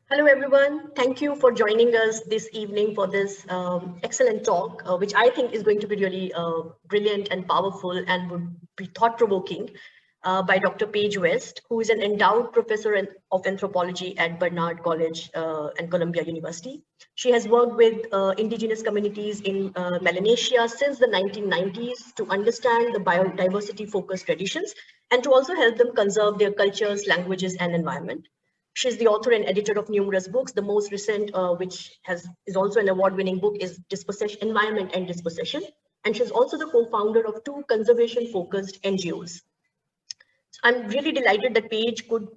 Hello, everyone. Thank you for joining us this evening for this excellent talk, which I think is going to be really brilliant and powerful and would be thought-provoking by Dr. Paige West, who is an endowed professor of anthropology at Barnard College and Columbia University. She has worked with indigenous communities in Melanesia since the 1990s to understand the biodiversity-focused traditions and to also help them conserve their cultures, languages, and environment. She's the author and editor of numerous books. The most recent, which is also an award-winning book, is Dispossession, Environment and Dispossession. And she's also the co-founder of two conservation-focused NGOs. So I'm really delighted that Paige could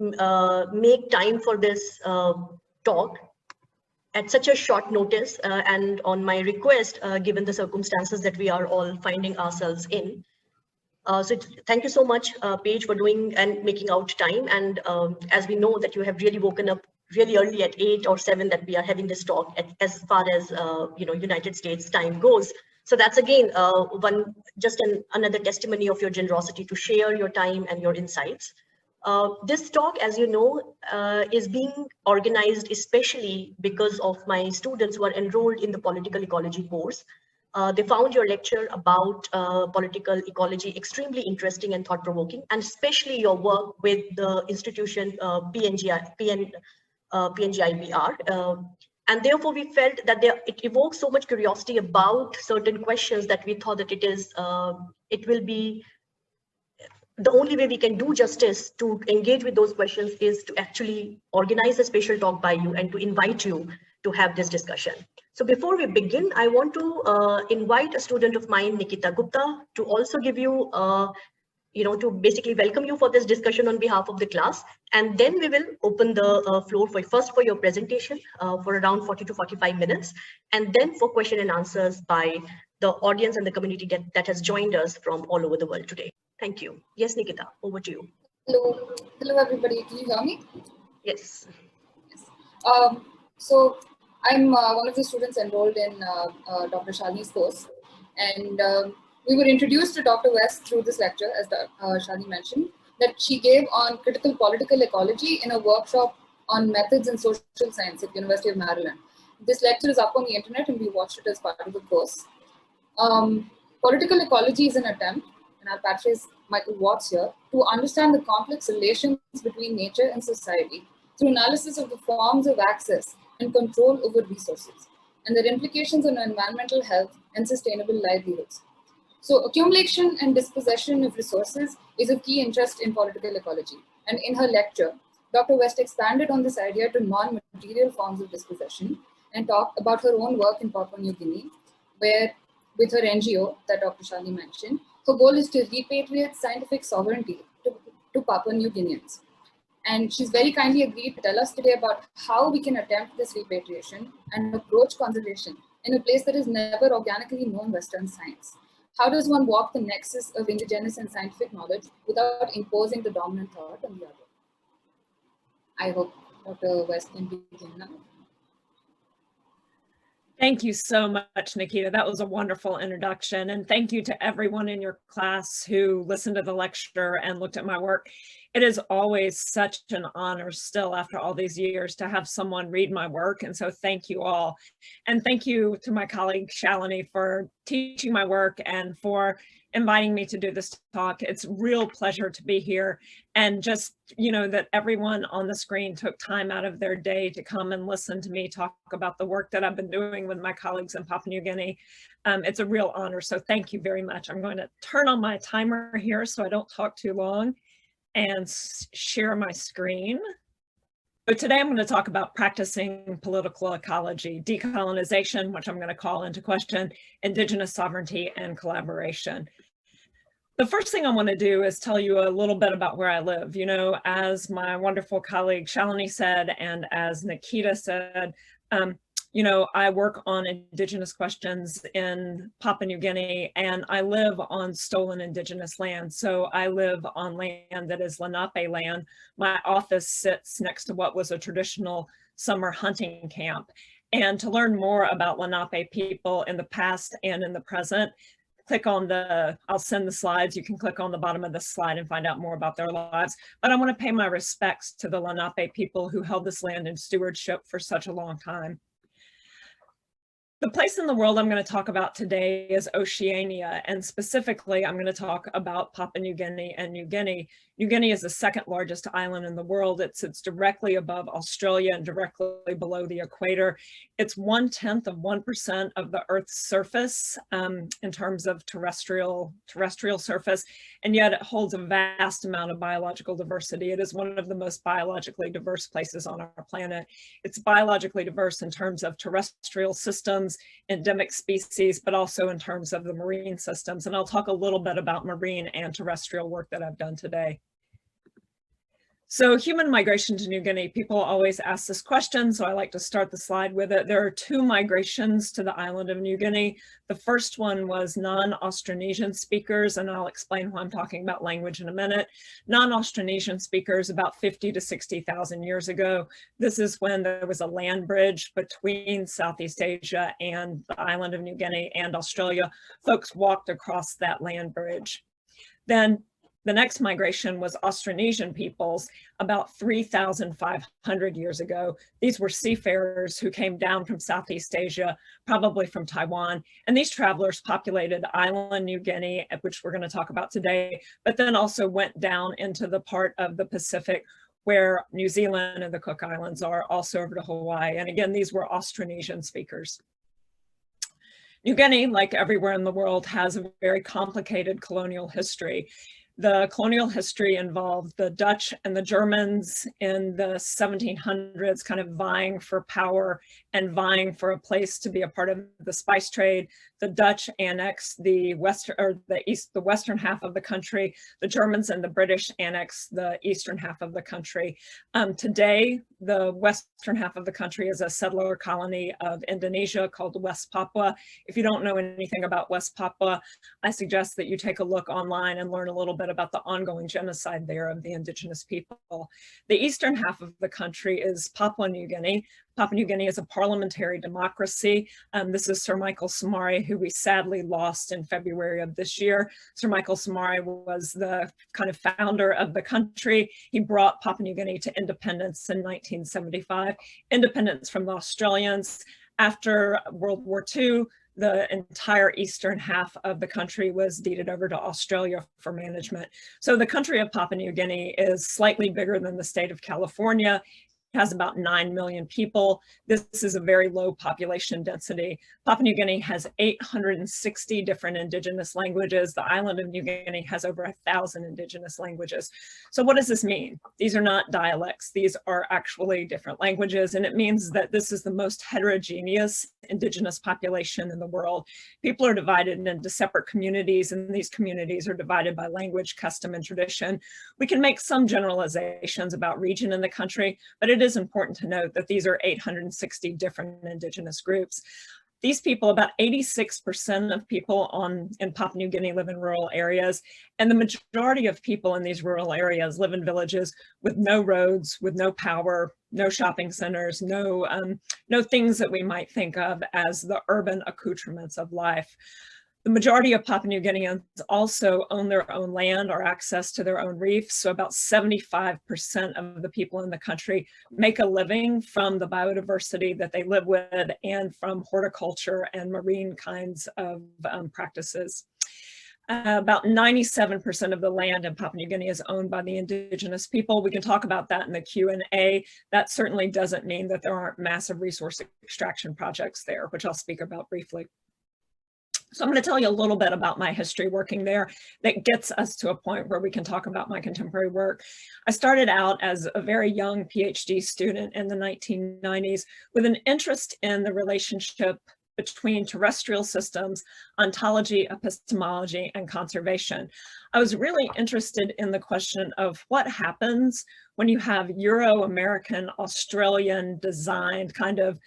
make time for this talk at such a short notice and on my request, given the circumstances that we are all finding ourselves in. So thank you so much, Paige, for doing and making out time. And as we know that you have really woken up really early at 8 or 7 that we are having this talk as far as United States time goes. So that's again another testimony of your generosity to share your time and your insights. This talk, as you know, is being organized especially because of my students who are enrolled in the political ecology course. They found your lecture about political ecology extremely interesting and thought-provoking, and especially your work with the institution PNGIBR. And therefore, we felt that it evokes so much curiosity about certain questions that we thought that it will be the only way we can do justice to engage with those questions is to actually organize a special talk by you and to invite you to have this discussion. So before we begin, I want to invite a student of mine, Nikita Gupta, to also give you, to basically welcome you for this discussion on behalf of the class. And then we will open the floor for your presentation for around 40 to 45 minutes, and then for question and answers by the audience and the community that has joined us from all over the world today. Thank you. Yes, Nikita, over to you. Hello everybody. Can you hear me? Yes. So I'm one of the students enrolled in Dr. Shalini's course, and we were introduced to Dr. West through this lecture, as Shalini mentioned, that she gave on critical political ecology in a workshop on methods in social science at University of Maryland. This lecture is up on the internet, and we watched it as part of the course. Political ecology is an attempt, and I'll paraphrase Michael Watts here, to understand the complex relations between nature and society through analysis of the forms of access and control over resources, and their implications on environmental health and sustainable livelihoods. So accumulation and dispossession of resources is a key interest in political ecology. And in her lecture, Dr. West expanded on this idea to non-material forms of dispossession and talked about her own work in Papua New Guinea, where with her NGO that Dr. Shalini mentioned, her goal is to repatriate scientific sovereignty to Papua New Guineans. And she's very kindly agreed to tell us today about how we can attempt this repatriation and approach conservation in a place that has never organically known Western science. How does one walk the nexus of indigenous and scientific knowledge without imposing the dominant thought on the other? I hope Dr. West can begin now. Thank you so much, Nikita. That was a wonderful introduction. And thank you to everyone in your class who listened to the lecture and looked at my work. It is always such an honor still after all these years to have someone read my work. And so thank you all. And thank you to my colleague Shalini for teaching my work and for inviting me to do this talk. It's a real pleasure to be here, and just, that everyone on the screen took time out of their day to come and listen to me talk about the work that I've been doing with my colleagues in Papua New Guinea. It's a real honor, so thank you very much. I'm going to turn on my timer here so I don't talk too long and share my screen. So today I'm going to talk about practicing political ecology, decolonization, which I'm going to call into question, Indigenous sovereignty, and collaboration. The first thing I want to do is tell you a little bit about where I live. As my wonderful colleague Shalini said, and as Nikita said, I work on Indigenous questions in Papua New Guinea, and I live on stolen Indigenous land. So I live on land that is Lenape land. My office sits next to what was a traditional summer hunting camp. And to learn more about Lenape people in the past and in the present, click on I'll send the slides. You can click on the bottom of the slide and find out more about their lives. But I want to pay my respects to the Lenape people who held this land in stewardship for such a long time. The place in the world I'm going to talk about today is Oceania, and specifically I'm going to talk about Papua New Guinea and New Guinea. New Guinea is the second largest island in the world. It sits directly above Australia and directly below the equator. It's 1/10 of 1% of the Earth's surface in terms of terrestrial surface, and yet it holds a vast amount of biological diversity. It is one of the most biologically diverse places on our planet. It's biologically diverse in terms of terrestrial systems, endemic species, but also in terms of the marine systems. And I'll talk a little bit about marine and terrestrial work that I've done today. So human migration to New Guinea, people always ask this question, so I like to start the slide with it. There are two migrations to the island of New Guinea. The first one was non-Austronesian speakers, and I'll explain why I'm talking about language in a minute. Non-Austronesian speakers about 50 to 60,000 years ago. This is when there was a land bridge between Southeast Asia and the island of New Guinea and Australia. Folks walked across that land bridge. Then the next migration was Austronesian peoples about 3,500 years ago. These were seafarers who came down from Southeast Asia, probably from Taiwan. And these travelers populated island New Guinea, which we're going to talk about today, but then also went down into the part of the Pacific where New Zealand and the Cook Islands are, also over to Hawaii. And again, these were Austronesian speakers. New Guinea, like everywhere in the world, has a very complicated colonial history. The colonial history involved the Dutch and the Germans in the 1700s kind of vying for power and vying for a place to be a part of the spice trade. The Dutch annexed the western half of the country. The Germans and the British annexed the eastern half of the country. Today, the western half of the country is a settler colony of Indonesia called West Papua. If you don't know anything about West Papua, I suggest that you take a look online and learn a little bit about the ongoing genocide there of the indigenous people. The eastern half of the country is Papua New Guinea. Papua New Guinea is a parliamentary democracy. This is Sir Michael Somare, who we sadly lost in February of this year. Sir Michael Somare was the kind of founder of the country. He brought Papua New Guinea to independence in 1975, independence from the Australians. After World War II, the entire eastern half of the country was deeded over to Australia for management. So the country of Papua New Guinea is slightly bigger than the state of California. It has about 9 million people. This is a very low population density. Papua New Guinea has 860 different indigenous languages. The island of New Guinea has over 1,000 indigenous languages. So what does this mean? These are not dialects. These are actually different languages. And it means that this is the most heterogeneous indigenous population in the world. People are divided into separate communities, and these communities are divided by language, custom, and tradition. We can make some generalizations about region in the country, but it is important to note that these are 860 different indigenous groups. These people, about 86% of people in Papua New Guinea live in rural areas, and the majority of people in these rural areas live in villages with no roads, with no power, no shopping centers, no things that we might think of as the urban accoutrements of life. The majority of Papua New Guineans also own their own land or access to their own reefs. So about 75% of the people in the country make a living from the biodiversity that they live with and from horticulture and marine kinds of practices. About 97% of the land in Papua New Guinea is owned by the indigenous people. We can talk about that in the Q&A. That certainly doesn't mean that there aren't massive resource extraction projects there, which I'll speak about briefly. So I'm going to tell you a little bit about my history working there that gets us to a point where we can talk about my contemporary work. I started out as a very young PhD student in the 1990s with an interest in the relationship between terrestrial systems, ontology, epistemology, and conservation. I was really interested in the question of what happens when you have Euro-American, Australian designed kind of,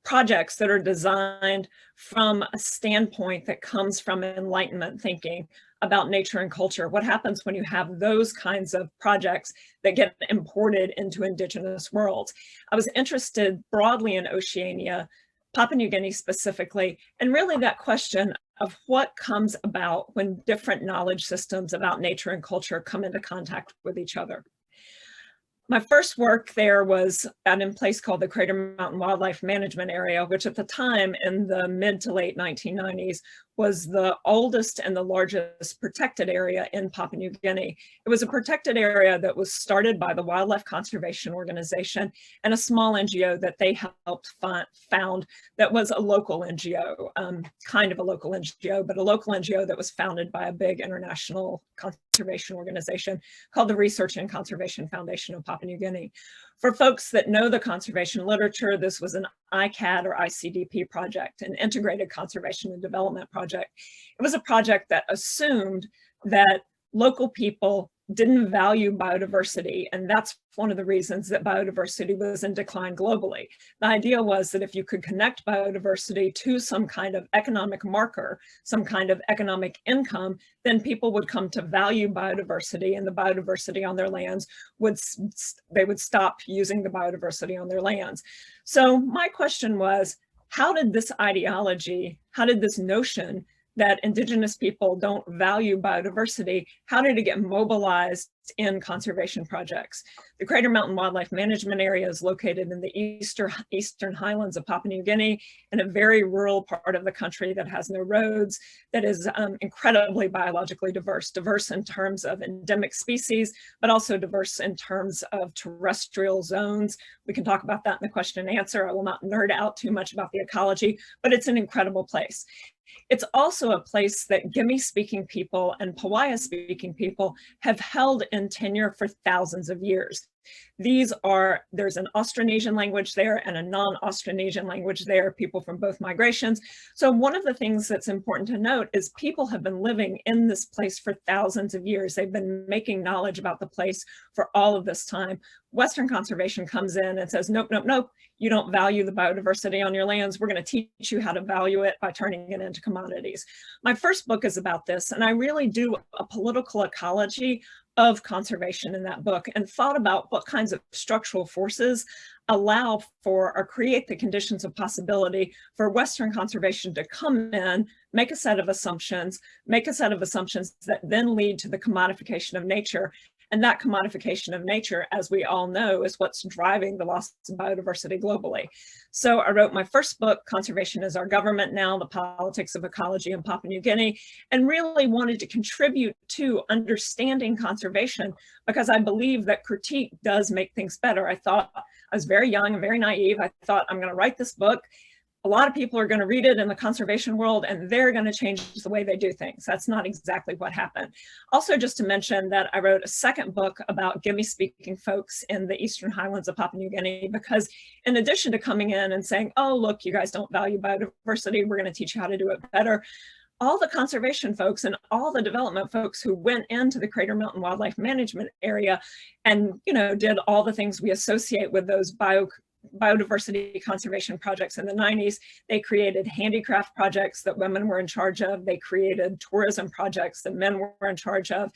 projects that are designed from a standpoint that comes from Enlightenment thinking about nature and culture. What happens when you have those kinds of projects that get imported into indigenous worlds? I was interested broadly in Oceania, Papua New Guinea specifically, and really that question of what comes about when different knowledge systems about nature and culture come into contact with each other. My first work there was at a place called the Crater Mountain Wildlife Management Area, which at the time in the mid to late 1990s was the oldest and the largest protected area in Papua New Guinea. It was a protected area that was started by the Wildlife Conservation Organization and a small NGO that they helped found that was a local NGO, kind of a local NGO, but a local NGO that was founded by a big international conservation organization called the Research and Conservation Foundation of Papua New Guinea. For folks that know the conservation literature, this was an ICAD or ICDP project, an integrated conservation and development project. It was a project that assumed that local people didn't value biodiversity, and that's one of the reasons that biodiversity was in decline globally. The idea was that if you could connect biodiversity to some kind of economic marker, some kind of economic income, then people would come to value biodiversity, and the biodiversity on their lands they would stop using the biodiversity on their lands. So my question was, how did this ideology, how did this notion that Indigenous people don't value biodiversity, how did it get mobilized in conservation projects? The Crater Mountain Wildlife Management Area is located in the eastern highlands of Papua New Guinea, in a very rural part of the country that has no roads, that is incredibly biologically diverse in terms of endemic species, but also diverse in terms of terrestrial zones. We can talk about that in the question and answer. I will not nerd out too much about the ecology, but it's an incredible place. It's also a place that Gimi-speaking people and Pawaiia-speaking people have held in tenure for thousands of years. There's an Austronesian language there and a non-Austronesian language there, people from both migrations. So one of the things that's important to note is people have been living in this place for thousands of years. They've been making knowledge about the place for all of this time. Western conservation comes in and says, nope, nope, nope, you don't value the biodiversity on your lands. We're going to teach you how to value it by turning it into commodities. My first book is about this, and I really do a political ecology of conservation in that book and thought about what kinds of structural forces allow for or create the conditions of possibility for Western conservation to come in, make a set of assumptions that then lead to the commodification of nature. And that commodification of nature, as we all know, is what's driving the loss of biodiversity globally. So I wrote my first book, Conservation is Our Government Now, The Politics of Ecology in Papua New Guinea, and really wanted to contribute to understanding conservation because I believe that critique does make things better. I was very young and very naive. I thought, I'm going to write this book. A lot of people are going to read it in the conservation world and they're going to change the way they do things. That's not exactly what happened. Also, just to mention that I wrote a second book about Gimi-speaking folks in the eastern highlands of Papua New Guinea, because in addition to coming in and saying, oh, look, you guys don't value biodiversity, we're going to teach you how to do it better, all the conservation folks and all the development folks who went into the Crater Mountain Wildlife Management Area and, did all the things we associate with those biodiversity conservation projects in the 90s. They created handicraft projects that women were in charge of. They created tourism projects that men were in charge of.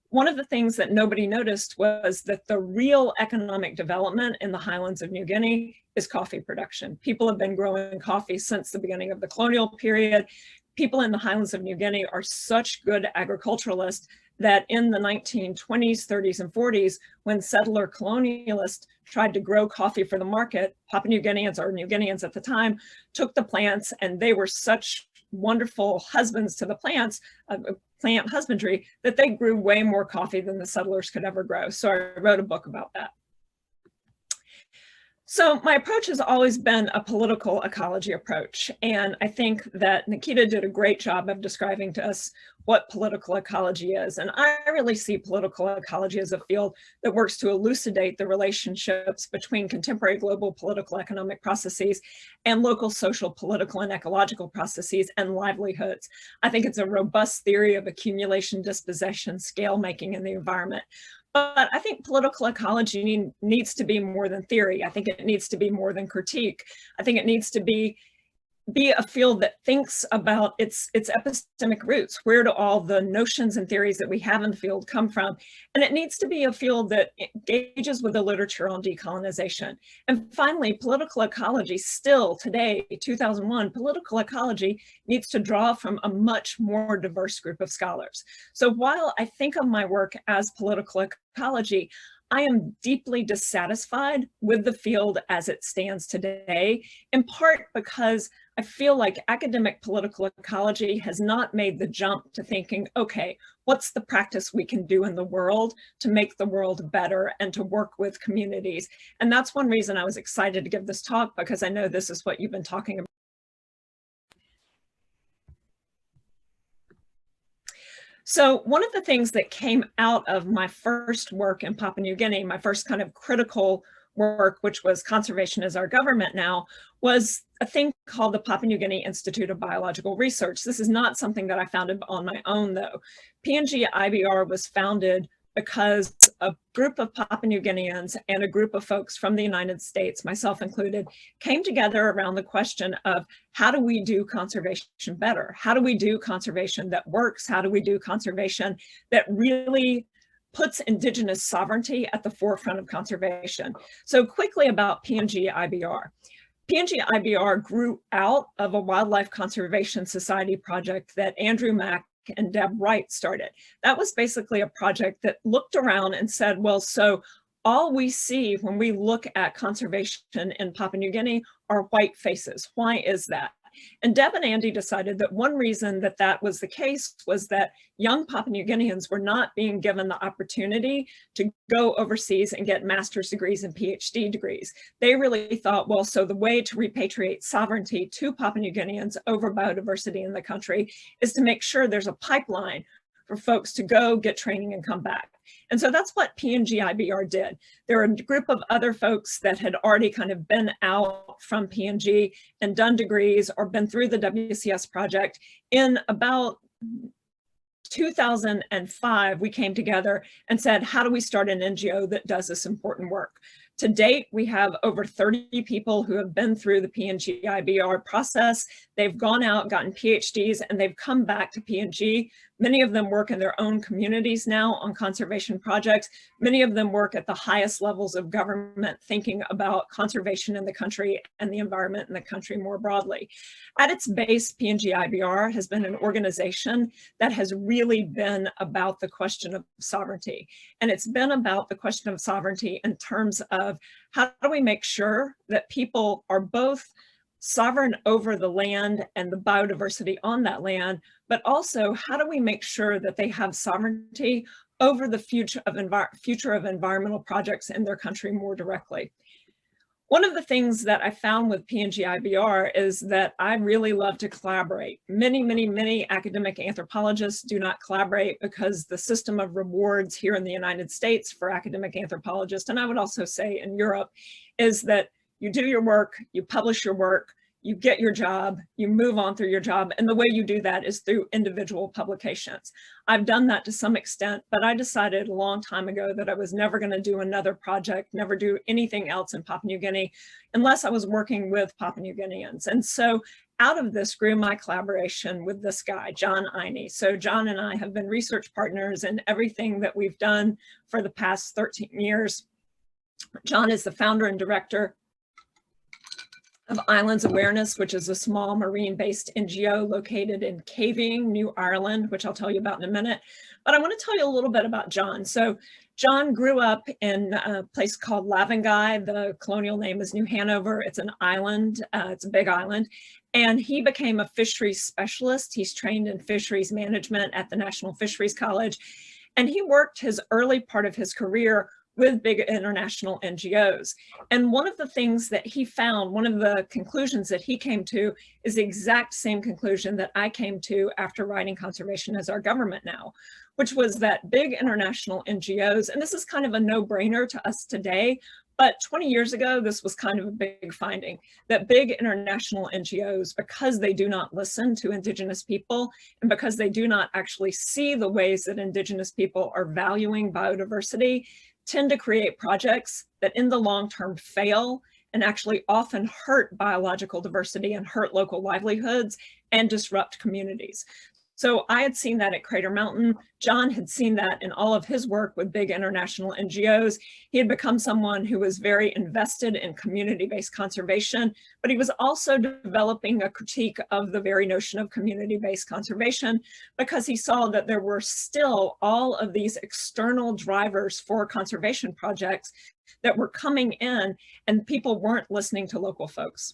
One of the things that nobody noticed was that the real economic development in the highlands of New Guinea is coffee production. People have been growing coffee since the beginning of the colonial period. People in the highlands of New Guinea are such good agriculturalists that in the 1920s, 30s, and 40s, when settler colonialists tried to grow coffee for the market, Papua New Guineans, or New Guineans at the time, took the plants, and they were such wonderful husbands to the plants, plant husbandry, that they grew way more coffee than the settlers could ever grow. So I wrote a book about that. So my approach has always been a political ecology approach. And I think that Nikita did a great job of describing to us what political ecology is. And I really see political ecology as a field that works to elucidate the relationships between contemporary global political economic processes and local social, political, and ecological processes and livelihoods. I think it's a robust theory of accumulation, dispossession, scale making in the environment. But I think political ecology needs to be more than theory. I think it needs to be more than critique. I think it needs to be be a field that thinks about its epistemic roots. Where do all the notions and theories that we have in the field come from? And it needs to be a field that engages with the literature on decolonization. And finally, political ecology still today, 2001, political ecology needs to draw from a much more diverse group of scholars. So while I think of my work as political ecology, I am deeply dissatisfied with the field as it stands today, in part because I feel like academic political ecology has not made the jump to thinking, okay, what's the practice we can do in the world to make the world better and to work with communities? And that's one reason I was excited to give this talk, because I know this is what you've been talking about. So one of the things that came out of my first work in Papua New Guinea, my first kind of critical work, which was Conservation as Our Government Now, was a thing called the Papua New Guinea Institute of Biological Research. This is not something that I founded on my own, though. PNG IBR was founded because a group of Papua New Guineans and a group of folks from the United States, myself included, came together around the question of how do we do conservation better? How do we do conservation that works? How do we do conservation that really puts Indigenous sovereignty at the forefront of conservation? So quickly about PNG IBR. PNG IBR grew out of a Wildlife Conservation Society project that Andrew Mack and Deb Wright started. That was basically a project that looked around and said, well, so all we see when we look at conservation in Papua New Guinea are white faces. Why is that? And Deb and Andy decided that one reason that that was the case was that young Papua New Guineans were not being given the opportunity to go overseas and get master's degrees and PhD degrees. They really thought, well, so the way to repatriate sovereignty to Papua New Guineans over biodiversity in the country is to make sure there's a pipeline for folks to go get training and come back. And so that's what PNG IBR did. There were a group of other folks that had already kind of been out from PNG and done degrees or been through the WCS project. In about 2005, we came together and said, how do we start an NGO that does this important work? To date, we have over 30 people who have been through the PNG IBR process. They've gone out, gotten PhDs, and they've come back to PNG. Many of them work in their own communities now on conservation projects. Many of them work at the highest levels of government, thinking about conservation in the country and the environment in the country more broadly. At its base, PNG IBR has been an organization that has really been about the question of sovereignty. And it's been about the question of sovereignty in terms of how do we make sure that people are both sovereign over the land and the biodiversity on that land, but also how do we make sure that they have sovereignty over the future of environmental projects in their country more directly. One of the things that I found with PNG IBR is that I really love to collaborate. Many academic anthropologists do not collaborate because the system of rewards here in the United States for academic anthropologists, and I would also say in Europe, is that you do your work, you publish your work, you get your job, you move on through your job, and the way you do that is through individual publications. I've done that to some extent, but I decided a long time ago that I was never going to do another project, never do anything else in Papua New Guinea, unless I was working with Papua New Guineans. And so out of this grew my collaboration with this guy, John Iney. So John and I have been research partners in everything that we've done for the past 13 years. John is the founder and director of Islands Awareness, which is a small marine-based NGO located in Cavying, New Ireland, which I'll tell you about in a minute. But I want to tell you a little bit about John. So John grew up in a place called Lavangai. The colonial name is New Hanover. It's an island. It's a big island. And he became a fisheries specialist. He's trained in fisheries management at the National Fisheries College. And he worked his early part of his career with big international NGOs. And one of the things that he found, one of the conclusions that he came to is the exact same conclusion that I came to after writing Conservation as Our Government Now, which was that big international NGOs, and this is kind of a no-brainer to us today, but 20 years ago, this was kind of a big finding, that big international NGOs, because they do not listen to Indigenous people, and because they do not actually see the ways that Indigenous people are valuing biodiversity, tend to create projects that in the long term fail and actually often hurt biological diversity and hurt local livelihoods and disrupt communities. So I had seen that at Crater Mountain. John had seen that in all of his work with big international NGOs. He had become someone who was very invested in community-based conservation, but he was also developing a critique of the very notion of community-based conservation because he saw that there were still all of these external drivers for conservation projects that were coming in and people weren't listening to local folks.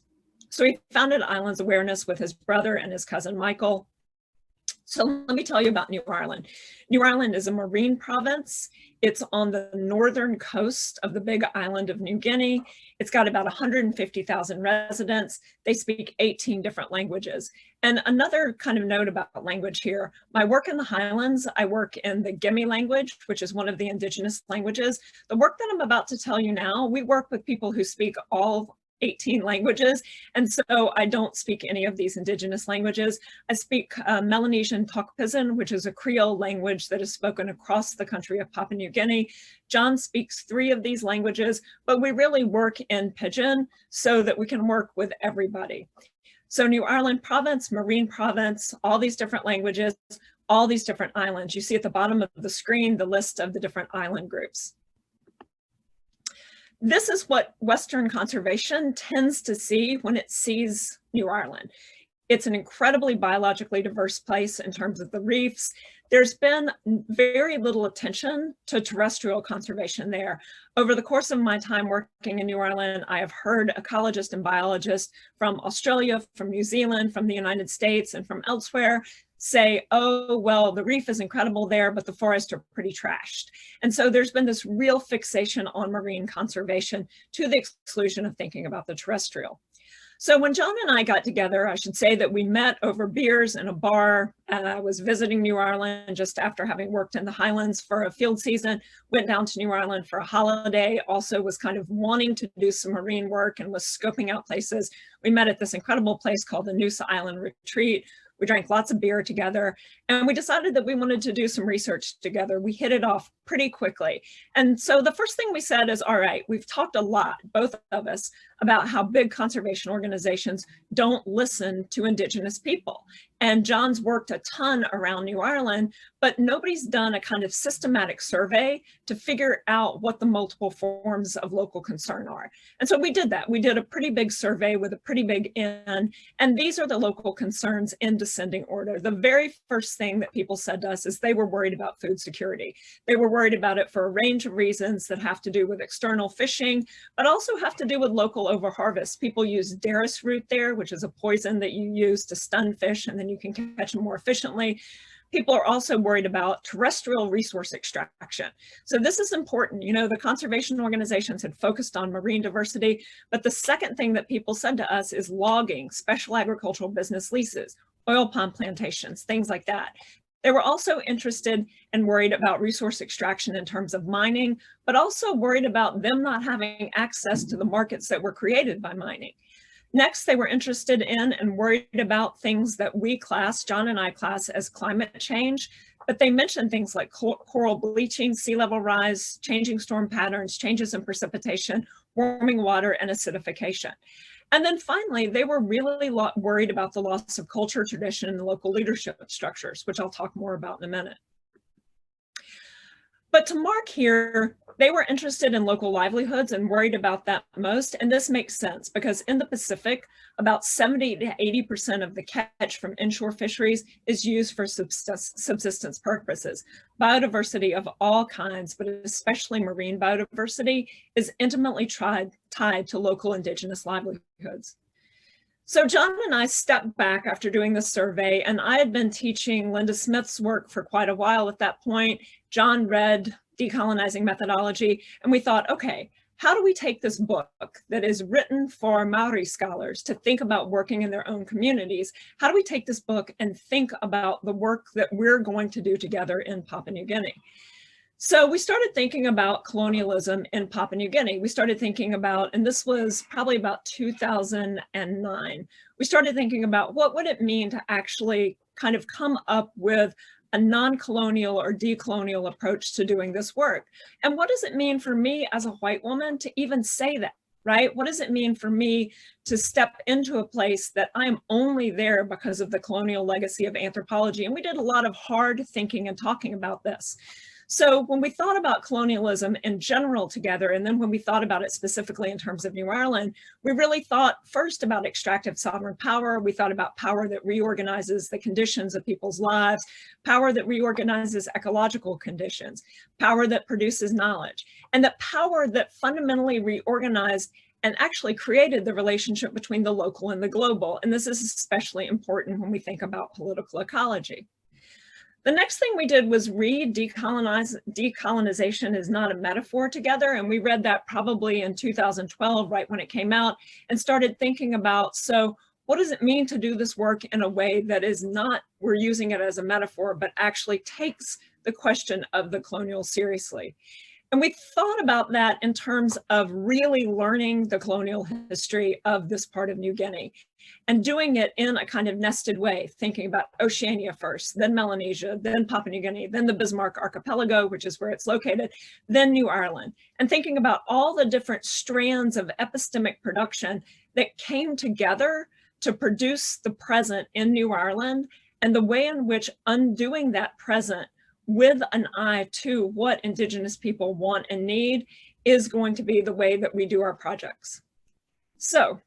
So he founded Islands Awareness with his brother and his cousin Michael. So let me tell you about New Ireland. New Ireland is a marine province. It's on the northern coast of the big island of New Guinea. It's got about 150,000 residents. They speak 18 different languages. And another kind of note about language here, my work in the Highlands, I work in the Gimi language, which is one of the indigenous languages. The work that I'm about to tell you now, we work with people who speak all 18 languages. And so I don't speak any of these indigenous languages. I speak Melanesian Tok-Pisin, which is a Creole language that is spoken across the country of Papua New Guinea. John speaks 3 of these languages, but we really work in Pidgin so that we can work with everybody. So New Ireland province, marine province, all these different languages, all these different islands. You see at the bottom of the screen, the list of the different island groups. This is what Western conservation tends to see when it sees New Ireland. It's an incredibly biologically diverse place in terms of the reefs. There's been very little attention to terrestrial conservation there. Over the course of my time working in New Ireland, I have heard ecologists and biologists from Australia, from New Zealand, from the United States, and from elsewhere say, oh, well, the reef is incredible there, but the forests are pretty trashed. And so there's been this real fixation on marine conservation to the exclusion of thinking about the terrestrial. So when John and I got together, I should say that we met over beers in a bar. I was visiting New Ireland just after having worked in the Highlands for a field season, went down to New Ireland for a holiday, also was kind of wanting to do some marine work and was scoping out places. We met at this incredible place called the Noosa Island Retreat. We drank lots of beer together, and we decided that we wanted to do some research together. We hit it off pretty quickly. And so the first thing we said is, all right, we've talked a lot, both of us, about how big conservation organizations don't listen to Indigenous people. And John's worked a ton around New Ireland, but nobody's done a kind of systematic survey to figure out what the multiple forms of local concern are. And so we did that. We did a pretty big survey with a pretty big N, and these are the local concerns in descending order. The very first thing that people said to us is they were worried about food security. They were worried about it for a range of reasons that have to do with external fishing, but also have to do with local overharvest. People use Daris root there, which is a poison that you use to stun fish, and then you can catch them more efficiently. People are also worried about terrestrial resource extraction. So this is important. You know, the conservation organizations had focused on marine diversity, but the second thing that people said to us is logging, special agricultural business leases, oil palm plantations, things like that. They were also interested and worried about resource extraction in terms of mining, but also worried about them not having access to the markets that were created by mining. Next, they were interested in and worried about things that we class, John and I class, as climate change, but they mentioned things like coral bleaching, sea level rise, changing storm patterns, changes in precipitation, warming water, and acidification. And then finally, they were really worried about the loss of culture, tradition, and the local leadership structures, which I'll talk more about in a minute. But to mark here, they were interested in local livelihoods and worried about that most. And this makes sense because in the Pacific, about 70 to 80% of the catch from inshore fisheries is used for subsistence purposes. Biodiversity of all kinds, but especially marine biodiversity, is intimately tied to local Indigenous livelihoods. So John and I stepped back after doing the survey, and I had been teaching Linda Smith's work for quite a while at that point. John read Decolonizing Methodology, and we thought, okay, how do we take this book that is written for Maori scholars to think about working in their own communities? How do we take this book and think about the work that we're going to do together in Papua New Guinea? So we started thinking about colonialism in Papua New Guinea. We started thinking about, and this was probably about 2009, we started thinking about what would it mean to actually kind of come up with a non-colonial or decolonial approach to doing this work. And what does it mean for me as a white woman to even say that, right? What does it mean for me to step into a place that I'm only there because of the colonial legacy of anthropology? And we did a lot of hard thinking and talking about this. So when we thought about colonialism in general together, and then when we thought about it specifically in terms of New Ireland, we really thought first about extractive sovereign power. We thought about power that reorganizes the conditions of people's lives, power that reorganizes ecological conditions, power that produces knowledge, and the power that fundamentally reorganized and actually created the relationship between the local and the global. And this is especially important when we think about political ecology. The next thing we did was read Decolonization is Not a Metaphor together. And we read that probably in 2012, right when it came out, and started thinking about, so what does it mean to do this work in a way that is not, we're using it as a metaphor, but actually takes the question of the colonial seriously. And we thought about that in terms of really learning the colonial history of this part of New Guinea and doing it in a kind of nested way, thinking about Oceania first, then Melanesia, then Papua New Guinea, then the Bismarck Archipelago, which is where it's located, then New Ireland, and thinking about all the different strands of epistemic production that came together to produce the present in New Ireland, and the way in which undoing that present with an eye to what Indigenous people want and need is going to be the way that we do our projects. So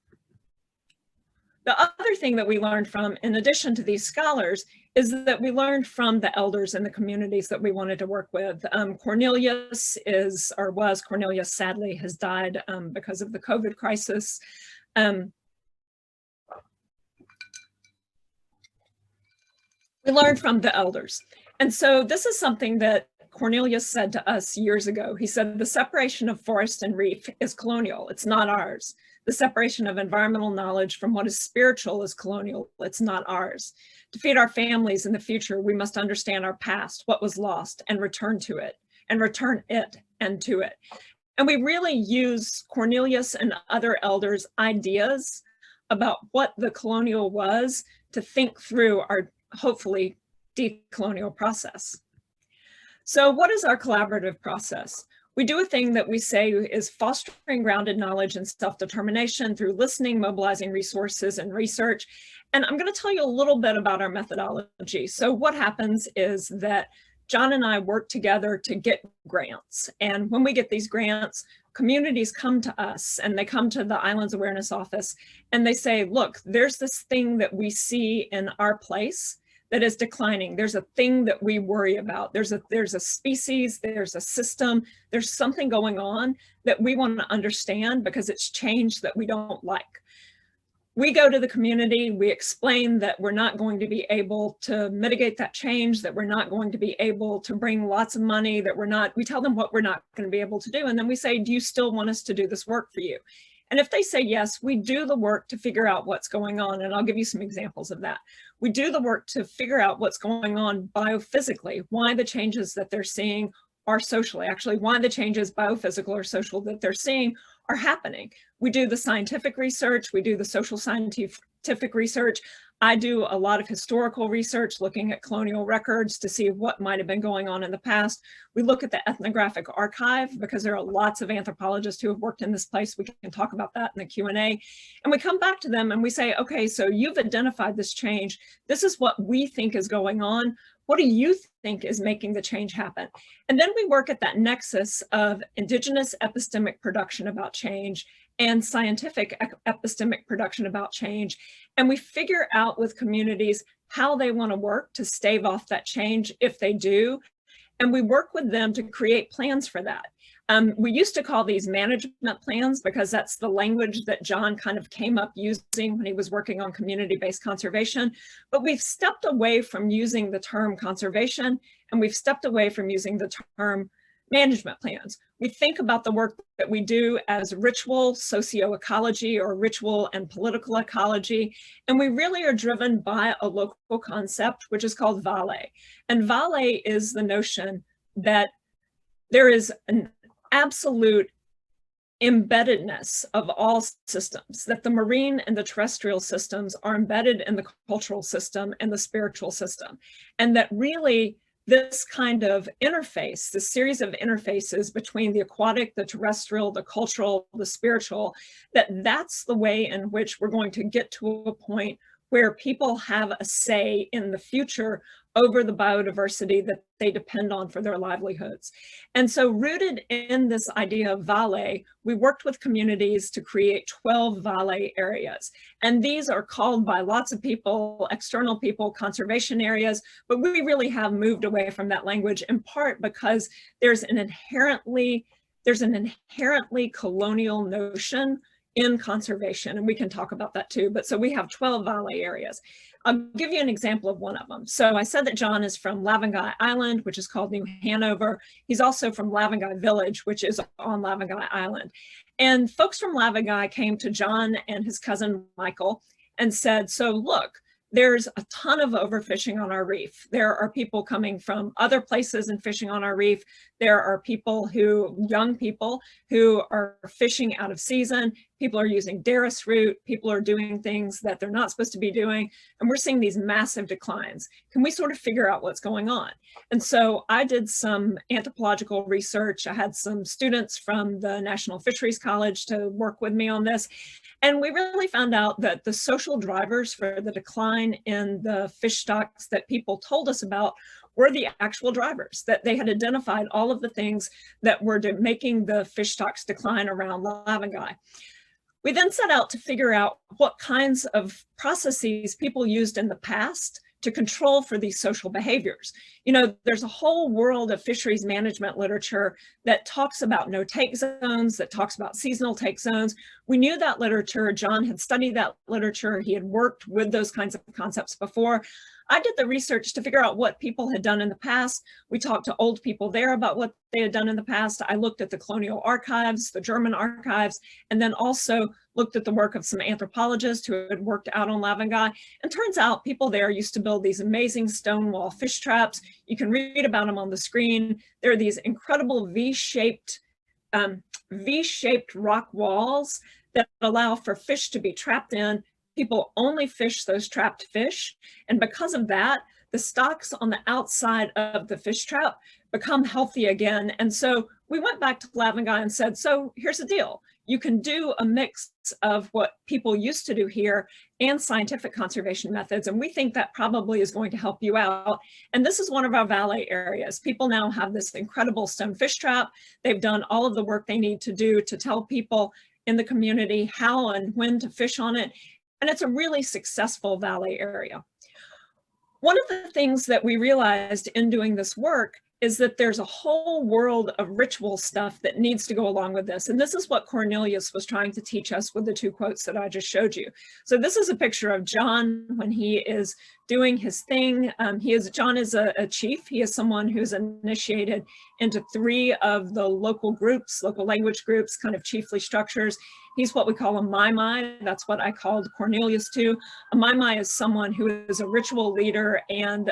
the other thing that we learned from, in addition to these scholars, is that we learned from the elders in the communities that we wanted to work with. Cornelius Cornelius sadly has died because of the COVID crisis. We learned from the elders. And so this is something that Cornelius said to us years ago. He said, the separation of forest and reef is colonial, it's not ours. The separation of environmental knowledge from what is spiritual is colonial, it's not ours. To feed our families in the future, we must understand our past, what was lost, and return to it, and return it and to it. And we really use Cornelius and other elders' ideas about what the colonial was to think through our, hopefully, decolonial process. So what is our collaborative process? We do a thing that we say is fostering grounded knowledge and self-determination through listening, mobilizing resources and research. And I'm going to tell you a little bit about our methodology. So what happens is that John and I work together to get grants. And when we get these grants, communities come to us and they come to the Islands Awareness Office and they say, look, there's this thing that we see in our place that is declining. There's a thing that we worry about. There's a species, there's a system, there's something going on that we want to understand because it's change that we don't like. We go to the community, we explain that we're not going to be able to mitigate that change, that we're not going to be able to bring lots of money, we tell them what we're not going to be able to do. And then we say, do you still want us to do this work for you? And if they say yes, we do the work to figure out what's going on. And I'll give you some examples of that. We do the work to figure out what's going on biophysically, why the changes that they're seeing are socially, actually why the changes biophysical or social that they're seeing are happening. We do the scientific research, we do the social scientific research. I do a lot of historical research looking at colonial records to see what might have been going on in the past. We look at the ethnographic archive because there are lots of anthropologists who have worked in this place. We can talk about that in the Q&A. And we come back to them and we say, okay, so you've identified this change. This is what we think is going on. What do you think is making the change happen? And then we work at that nexus of Indigenous epistemic production about change and scientific epistemic production about change. And we figure out with communities how they want to work to stave off that change if they do. And we work with them to create plans for that. We used to call these management plans because that's the language that John kind of came up using when he was working on community-based conservation. But we've stepped away from using the term conservation and we've stepped away from using the term management plans. We think about the work that we do as ritual socioecology or ritual and political ecology. And we really are driven by a local concept, which is called vale. And vale is the notion that there is an absolute embeddedness of all systems, that the marine and the terrestrial systems are embedded in the cultural system and the spiritual system. And that really this kind of interface, this series of interfaces between the aquatic, the terrestrial, the cultural, the spiritual, that's the way in which we're going to get to a point where people have a say in the future over the biodiversity that they depend on for their livelihoods. And so rooted in this idea of vale, we worked with communities to create 12 vale areas. And these are called by lots of people, external people, conservation areas, but we really have moved away from that language in part because there's an inherently colonial notion in conservation, and we can talk about that too. But so we have 12 vale areas. I'll give you an example of one of them. So I said that John is from Lavangai Island, which is called New Hanover. He's also from Lavangai Village, which is on Lavangai Island. And folks from Lavangai came to John and his cousin Michael and said, so look, there's a ton of overfishing on our reef. There are people coming from other places and fishing on our reef. There are young people who are fishing out of season. People are using Darris root. People are doing things that they're not supposed to be doing. And we're seeing these massive declines. Can we sort of figure out what's going on? And so I did some anthropological research. I had some students from the National Fisheries College to work with me on this. And we really found out that the social drivers for the decline in the fish stocks that people told us about were the actual drivers, that they had identified all of the things that were making the fish stocks decline around Lavangai. We then set out to figure out what kinds of processes people used in the past to control for these social behaviors. You know, there's a whole world of fisheries management literature that talks about no-take zones, that talks about seasonal take zones. We knew that literature. John had studied that literature. He had worked with those kinds of concepts before. I did the research to figure out what people had done in the past. We talked to old people there about what they had done in the past. I looked at the colonial archives, the German archives, and then also looked at the work of some anthropologists who had worked out on Lavangai. And turns out people there used to build these amazing Stonewall fish traps. You can read about them on the screen. There are these incredible V-shaped rock walls that allow for fish to be trapped in. People only fish those trapped fish. And because of that, the stocks on the outside of the fish trap become healthy again. And so we went back to Lavangai and said, so here's the deal. You can do a mix of what people used to do here and scientific conservation methods. And we think that probably is going to help you out. And this is one of our valley areas. People now have this incredible stone fish trap. They've done all of the work they need to do to tell people in the community how and when to fish on it. And it's a really successful valley area. One of the things that we realized in doing this work is that there's a whole world of ritual stuff that needs to go along with this. And this is what Cornelius was trying to teach us with the two quotes that I just showed you. So this is a picture of John when he is doing his thing. John is a chief. He is someone who's initiated into 3 of the local groups, local language groups, kind of chiefly structures. He's what we call a maimai. That's what I called Cornelius too. A maimai is someone who is a ritual leader and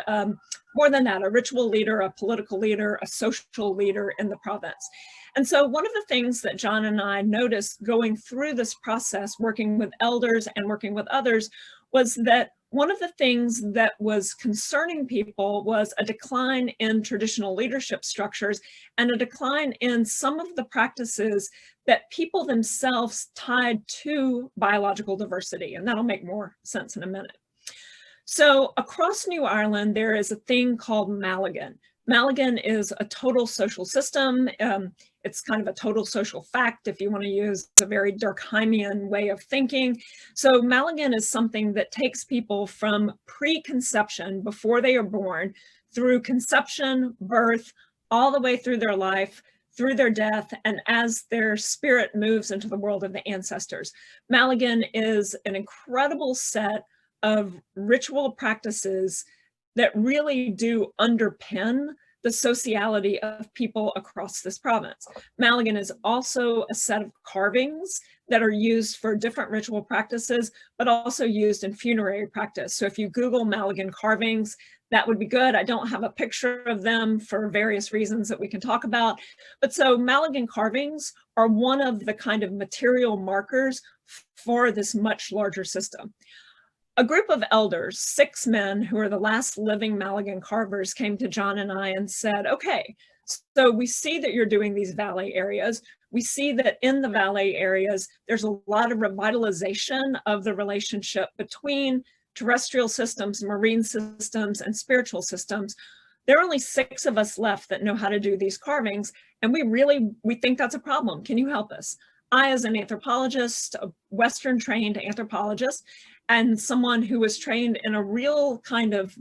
more than that, a ritual leader, a political leader, a social leader in the province. And so one of the things that John and I noticed going through this process, working with elders and working with others, was that one of the things that was concerning people was a decline in traditional leadership structures and a decline in some of the practices that people themselves tied to biological diversity. And that'll make more sense in a minute. So across New Ireland, there is a thing called Maligan. Maligan is a total social system. It's kind of a total social fact, if you want to use a very Durkheimian way of thinking. So Maligan is something that takes people from preconception, before they are born, through conception, birth, all the way through their life, through their death, and as their spirit moves into the world of the ancestors. Maligan is an incredible set of ritual practices that really do underpin the sociality of people across this province. Maligan is also a set of carvings that are used for different ritual practices, but also used in funerary practice. So if you Google Maligan carvings, that would be good. I don't have a picture of them for various reasons that we can talk about. But so Maligan carvings are one of the kind of material markers for this much larger system. a group of elders, 6 men who are the last living Malagan carvers, came to John and I and said, okay, so we see that you're doing these valley areas. We see that in the valley areas, there's a lot of revitalization of the relationship between terrestrial systems, marine systems, and spiritual systems. There are only 6 of us left that know how to do these carvings, and we think that's a problem. Can you help us? I, as an anthropologist, a Western trained anthropologist, and someone who was trained in a real kind of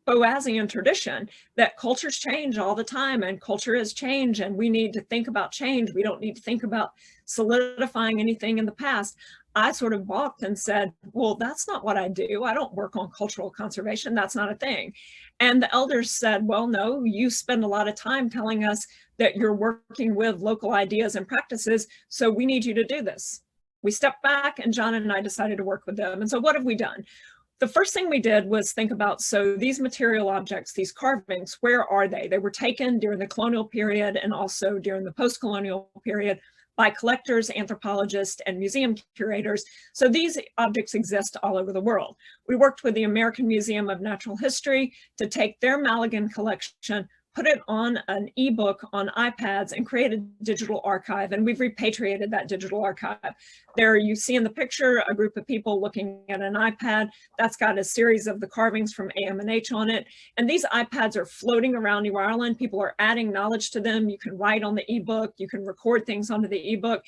Boasian tradition, that cultures change all the time and culture is change, and we need to think about change. We don't need to think about solidifying anything in the past. I sort of balked and said, well, that's not what I do. I don't work on cultural conservation. That's not a thing. And the elders said, well, no, you spend a lot of time telling us that you're working with local ideas and practices, so we need you to do this. We stepped back and John and I decided to work with them. And so what have we done? The first thing we did was think about, so these material objects, these carvings, where are they? They were taken during the colonial period and also during the post-colonial period by collectors, anthropologists, and museum curators. So these objects exist all over the world. We worked with the American Museum of Natural History to take their Malagan collection, put it on an ebook on iPads, and create a digital archive. And we've repatriated that digital archive. There you see in the picture a group of people looking at an iPad that's got a series of the carvings from AM&H on it. And these iPads are floating around New Ireland. People are adding knowledge to them. You can write on the ebook. You can record things onto the ebook.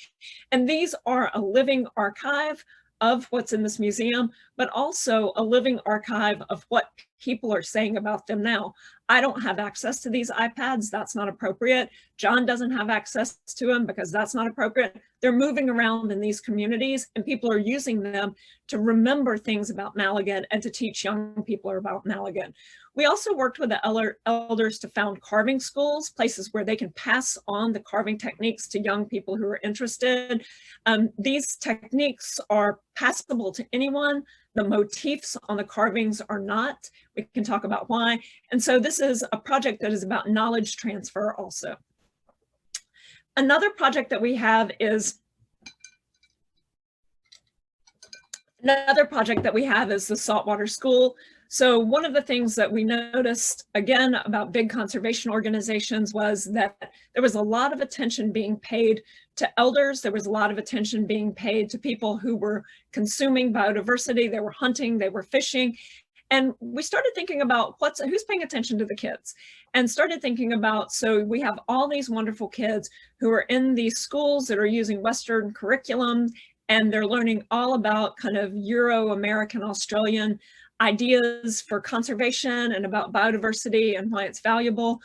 And these are a living archive of what's in this museum, but also a living archive of what people are saying about them now. I don't have access to these iPads. That's not appropriate. John doesn't have access to them because that's not appropriate. They're moving around in these communities and people are using them to remember things about Malagan and to teach young people about Malagan. We also worked with the elders to found carving schools, places where they can pass on the carving techniques to young people who are interested. These techniques are passable to anyone. The motifs on the carvings are not. We can talk about why. And so this is a project that is about knowledge transfer also. Another project that we have is the Saltwater School. So one of the things that we noticed, again, about big conservation organizations was that there was a lot of attention being paid to elders. There was a lot of attention being paid to people who were consuming biodiversity. They were hunting, they were fishing. And we started thinking about who's paying attention to the kids, and started thinking about, so we have all these wonderful kids who are in these schools that are using Western curriculum, and they're learning all about kind of Euro-American, Australian ideas for conservation and about biodiversity and why it's valuable.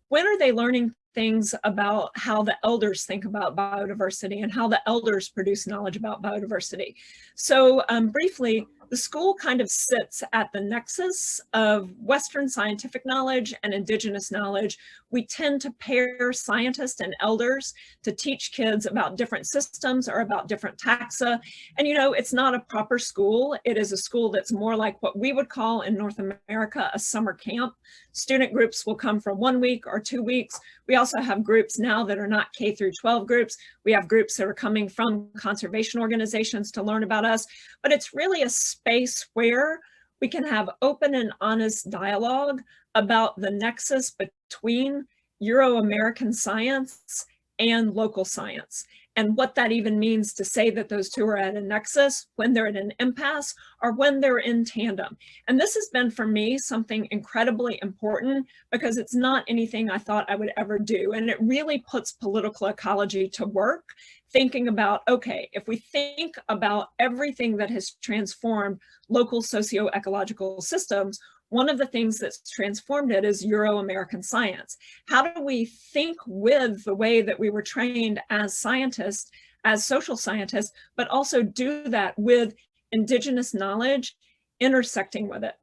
When are they learning things about how the elders think about biodiversity and how the elders produce knowledge about biodiversity? So briefly, the school kind of sits at the nexus of Western scientific knowledge and Indigenous knowledge. We tend to pair scientists and elders to teach kids about different systems or about different taxa. And it's not a proper school. It is a school that's more like what we would call in North America a summer camp. Student groups will come for 1 week or 2 weeks. We also have groups now that are not K through 12 groups. We have groups that are coming from conservation organizations to learn about us, but it's really a space where we can have open and honest dialogue about the nexus between Euro-American science and local science, and what that even means to say that those two are at a nexus, when they're at an impasse, or when they're in tandem. And this has been, for me, something incredibly important because it's not anything I thought I would ever do. And it really puts political ecology to work, thinking about, okay, if we think about everything that has transformed local socio-ecological systems, one of the things that's transformed it is Euro-American science. How do we think with the way that we were trained as scientists, as social scientists, but also do that with Indigenous knowledge intersecting with it?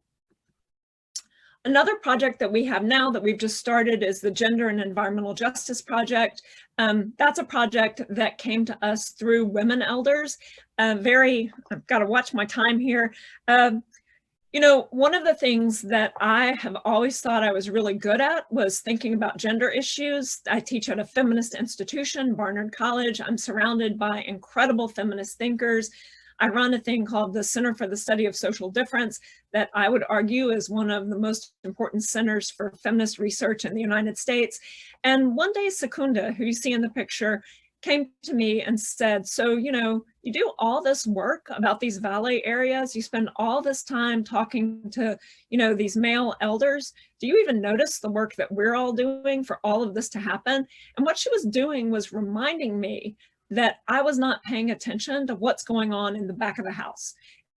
Another project that we have now that we've just started is the Gender and Environmental Justice Project. That's a project that came to us through women elders. I've got to watch my time here. One of the things that I have always thought I was really good at was thinking about gender issues. I teach at a feminist institution, Barnard College. I'm surrounded by incredible feminist thinkers. I run a thing called the Center for the Study of Social Difference that I would argue is one of the most important centers for feminist research in the United States. And one day Secunda, who you see in the picture, came to me and said, so, you know, you do all this work about these valley areas, you spend all this time talking to, you know, these male elders. Do you even notice the work that we're all doing for all of this to happen? And what she was doing was reminding me that I was not paying attention to what's going on in the back of the house.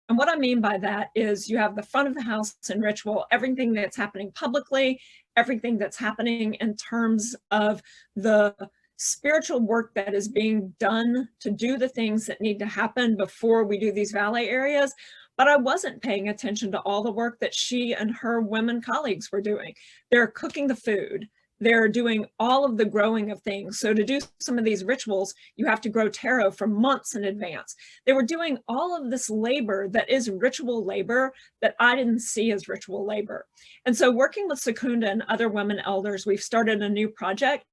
And what I mean by that is you have the front of the house in ritual, everything that's happening publicly, everything that's happening in terms of the spiritual work that is being done to do the things that need to happen before we do these valley areas. But I wasn't paying attention to all the work that she and her women colleagues were doing. They're cooking the food. They're doing all of the growing of things. So to do some of these rituals, you have to grow taro for months in advance. They were doing all of this labor that is ritual labor that I didn't see as ritual labor. And so working with Secunda and other women elders, we've started a new project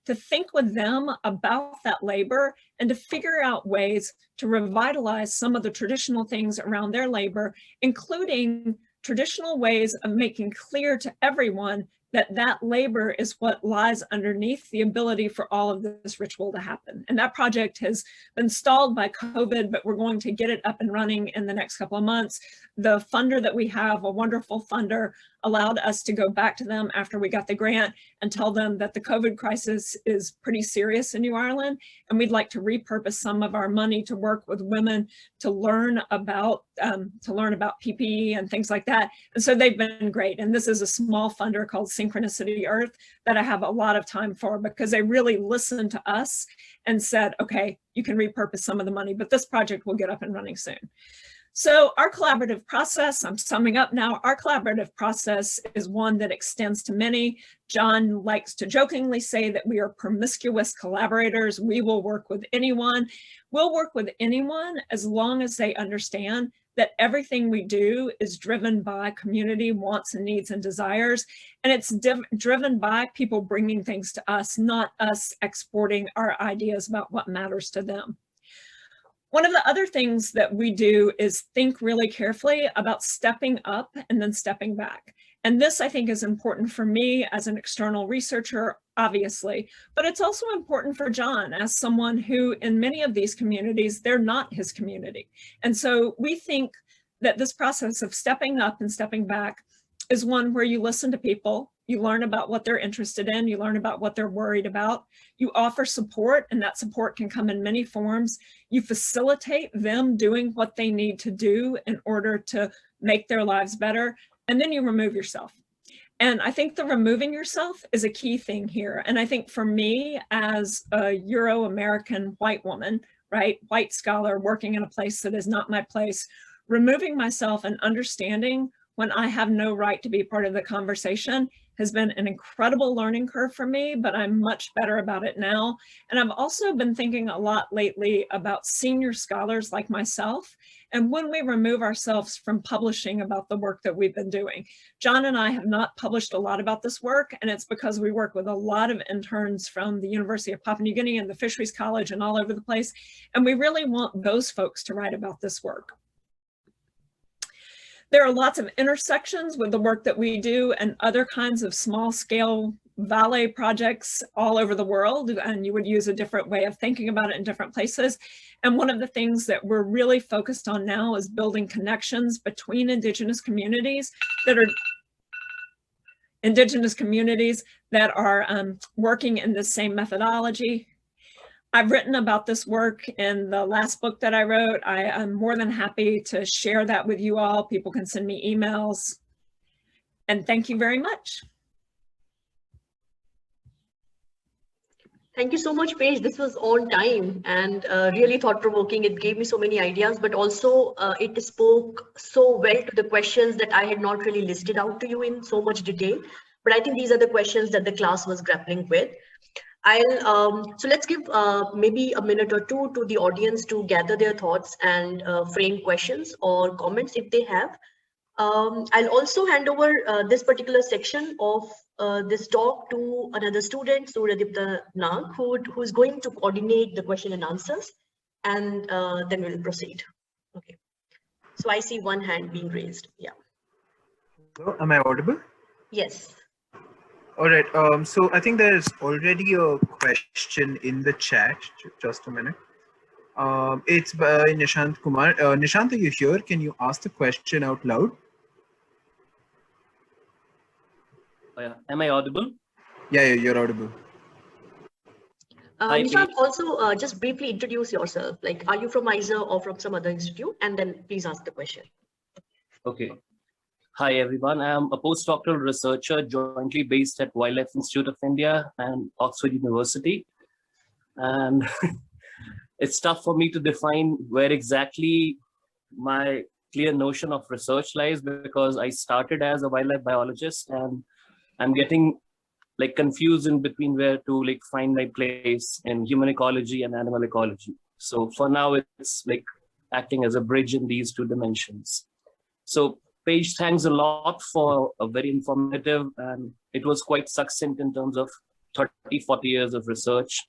to think with them about that labor and to figure out ways to revitalize some of the traditional things around their labor, including traditional ways of making clear to everyone that that labor is what lies underneath the ability for all of this ritual to happen. And that project has been stalled by COVID, but we're going to get it up and running in the next couple of months. The funder that we have, a wonderful funder, allowed us to go back to them after we got the grant and tell them that the COVID crisis is pretty serious in New Ireland, and we'd like to repurpose some of our money to work with women to learn about PPE and things like that. And so they've been great. And this is a small funder called Synchronicity Earth that I have a lot of time for, because they really listened to us and said, okay, you can repurpose some of the money, but this project will get up and running soon. So our collaborative process, I'm summing up now, our collaborative process is one that extends to many. John likes to jokingly say that we are promiscuous collaborators. We will work with anyone. We'll work with anyone as long as they understand that everything we do is driven by community wants and needs and desires. And it's driven by people bringing things to us, not us exporting our ideas about what matters to them. One of the other things that we do is think really carefully about stepping up and then stepping back. And this, I think, is important for me as an external researcher, obviously, but it's also important for John as someone who, in many of these communities, they're not his community. And so we think that this process of stepping up and stepping back is one where you listen to people, you learn about what they're interested in, you learn about what they're worried about, you offer support, and that support can come in many forms. You facilitate them doing what they need to do in order to make their lives better, and then you remove yourself. And I think the removing yourself is a key thing here. And I think for me, as a Euro-American white woman, right, white scholar working in a place that is not my place, removing myself and understanding when I have no right to be part of the conversation has been an incredible learning curve for me, but I'm much better about it now. And I've also been thinking a lot lately about senior scholars like myself, and when we remove ourselves from publishing about the work that we've been doing. John and I have not published a lot about this work, and it's because we work with a lot of interns from the University of Papua New Guinea and the Fisheries College and all over the place, and we really want those folks to write about this work. There are lots of intersections with the work that we do and other kinds of small scale valet projects all over the world, and you would use a different way of thinking about it in different places. And one of the things that we're really focused on now is building connections between Indigenous communities that are working in the same methodology. I've written about this work in the last book that I wrote. I am more than happy to share that with you all. People can send me emails. And thank you very much. Thank you so much, Paige. This was on time and really thought-provoking. It gave me so many ideas, but also it spoke so well to the questions that I had not really listed out to you in so much detail. But I think these are the questions that the class was grappling with. So let's give maybe a minute or two to the audience to gather their thoughts and frame questions or comments if they have. I'll also hand over this particular section of this talk to another student, Suryadipta Nag, who's going to coordinate the question and answers, and then we'll proceed. So I see one hand being raised. Yeah. So, am I audible? Yes. All right. So I think there's already a question in the chat. Just a minute. It's by Nishant Kumar. Nishant, are you here? Can you ask the question out loud? Oh, yeah. Am I audible? Yeah, you're audible. Hi, Nishant, Paige. also just briefly introduce yourself. Like, are you from IISER or from some other institute? And then please ask the question. Okay. Hi, everyone. I am a postdoctoral researcher jointly based at Wildlife Institute of India and Oxford University. And it's tough for me to define where exactly my clear notion of research lies, because I started as a wildlife biologist and I'm getting like confused in between where to like find my place in human ecology and animal ecology. So for now, it's like acting as a bridge in these two dimensions. So Paige, thanks a lot for a very informative, and it was quite succinct in terms of 30, 40 years of research.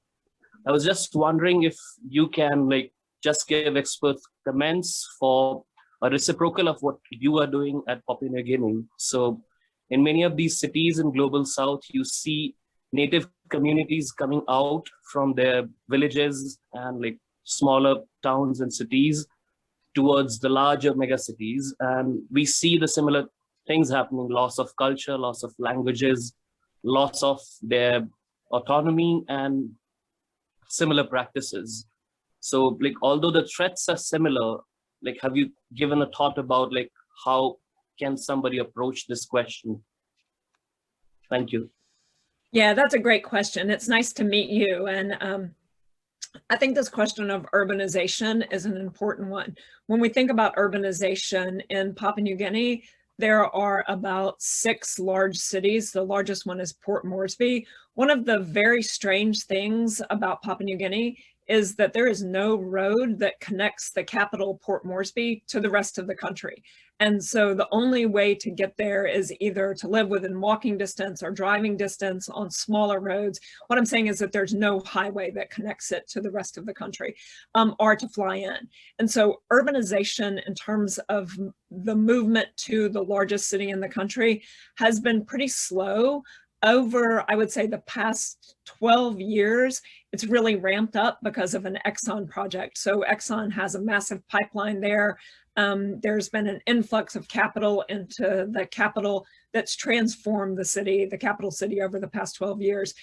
I was just wondering if you can like just give expert comments for a reciprocal of what you are doing at Papua New Guinea. So in many of these cities in Global South, you see native communities coming out from their villages and like smaller towns and cities towards the larger megacities. And we see the similar things happening: loss of culture, loss of languages, loss of their autonomy, and similar practices. So like, although the threats are similar, like, have you given a thought about like how can somebody approach this question? Thank you. Yeah, that's a great question. It's nice to meet you. And I think this question of urbanization is an important one. When we think about urbanization in Papua New Guinea, there are about 6 large cities. The largest one is Port Moresby. One of the very strange things about Papua New Guinea is that there is no road that connects the capital, Port Moresby, to the rest of the country. And so the only way to get there is either to live within walking distance or driving distance on smaller roads. What I'm saying is that there's no highway that connects it to the rest of the country, or to fly in. And so urbanization in terms of the movement to the largest city in the country has been pretty slow. Over, I would say, the past 12 years, it's really ramped up because of an Exxon project. So Exxon has a massive pipeline there. There's been an influx of capital into the capital that's transformed the city, the capital city, over the past 12 years.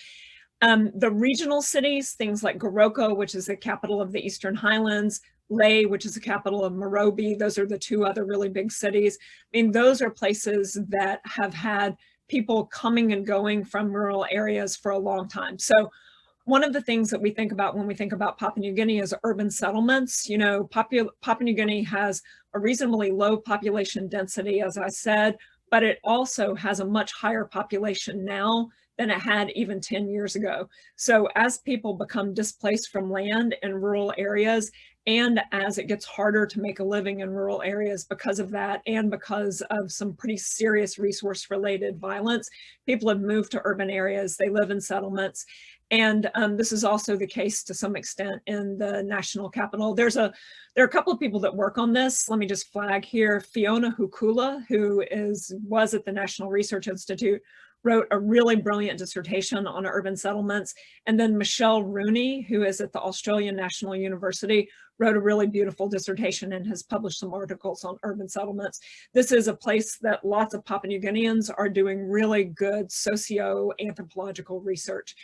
The regional cities, things like Goroko, which is the capital of the Eastern Highlands, Leh, which is the capital of Morobe, those are the 2 other really big cities. I mean, those are places that have had people coming and going from rural areas for a long time. So one of the things that we think about when we think about Papua New Guinea is urban settlements. You know, Papua New Guinea has a reasonably low population density, as I said, but it also has a much higher population now than it had even 10 years ago. So as people become displaced from land in rural areas, and as it gets harder to make a living in rural areas because of that, and because of some pretty serious resource-related violence, people have moved to urban areas, they live in settlements. And this is also the case to some extent in the national capital. There are a couple of people that work on this. Let me just flag here. Fiona Hukula, who was at the National Research Institute, wrote a really brilliant dissertation on urban settlements. And then Michelle Rooney, who is at the Australian National University, wrote a really beautiful dissertation and has published some articles on urban settlements. This is a place that lots of Papua New Guineans are doing really good socio-anthropological research.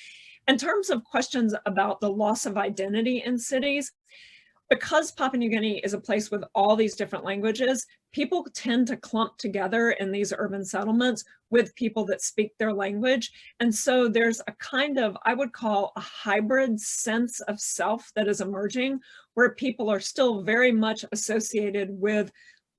In terms of questions about the loss of identity in cities, because Papua New Guinea is a place with all these different languages, people tend to clump together in these urban settlements with people that speak their language. And so there's a kind of, I would call, a hybrid sense of self that is emerging, where people are still very much associated with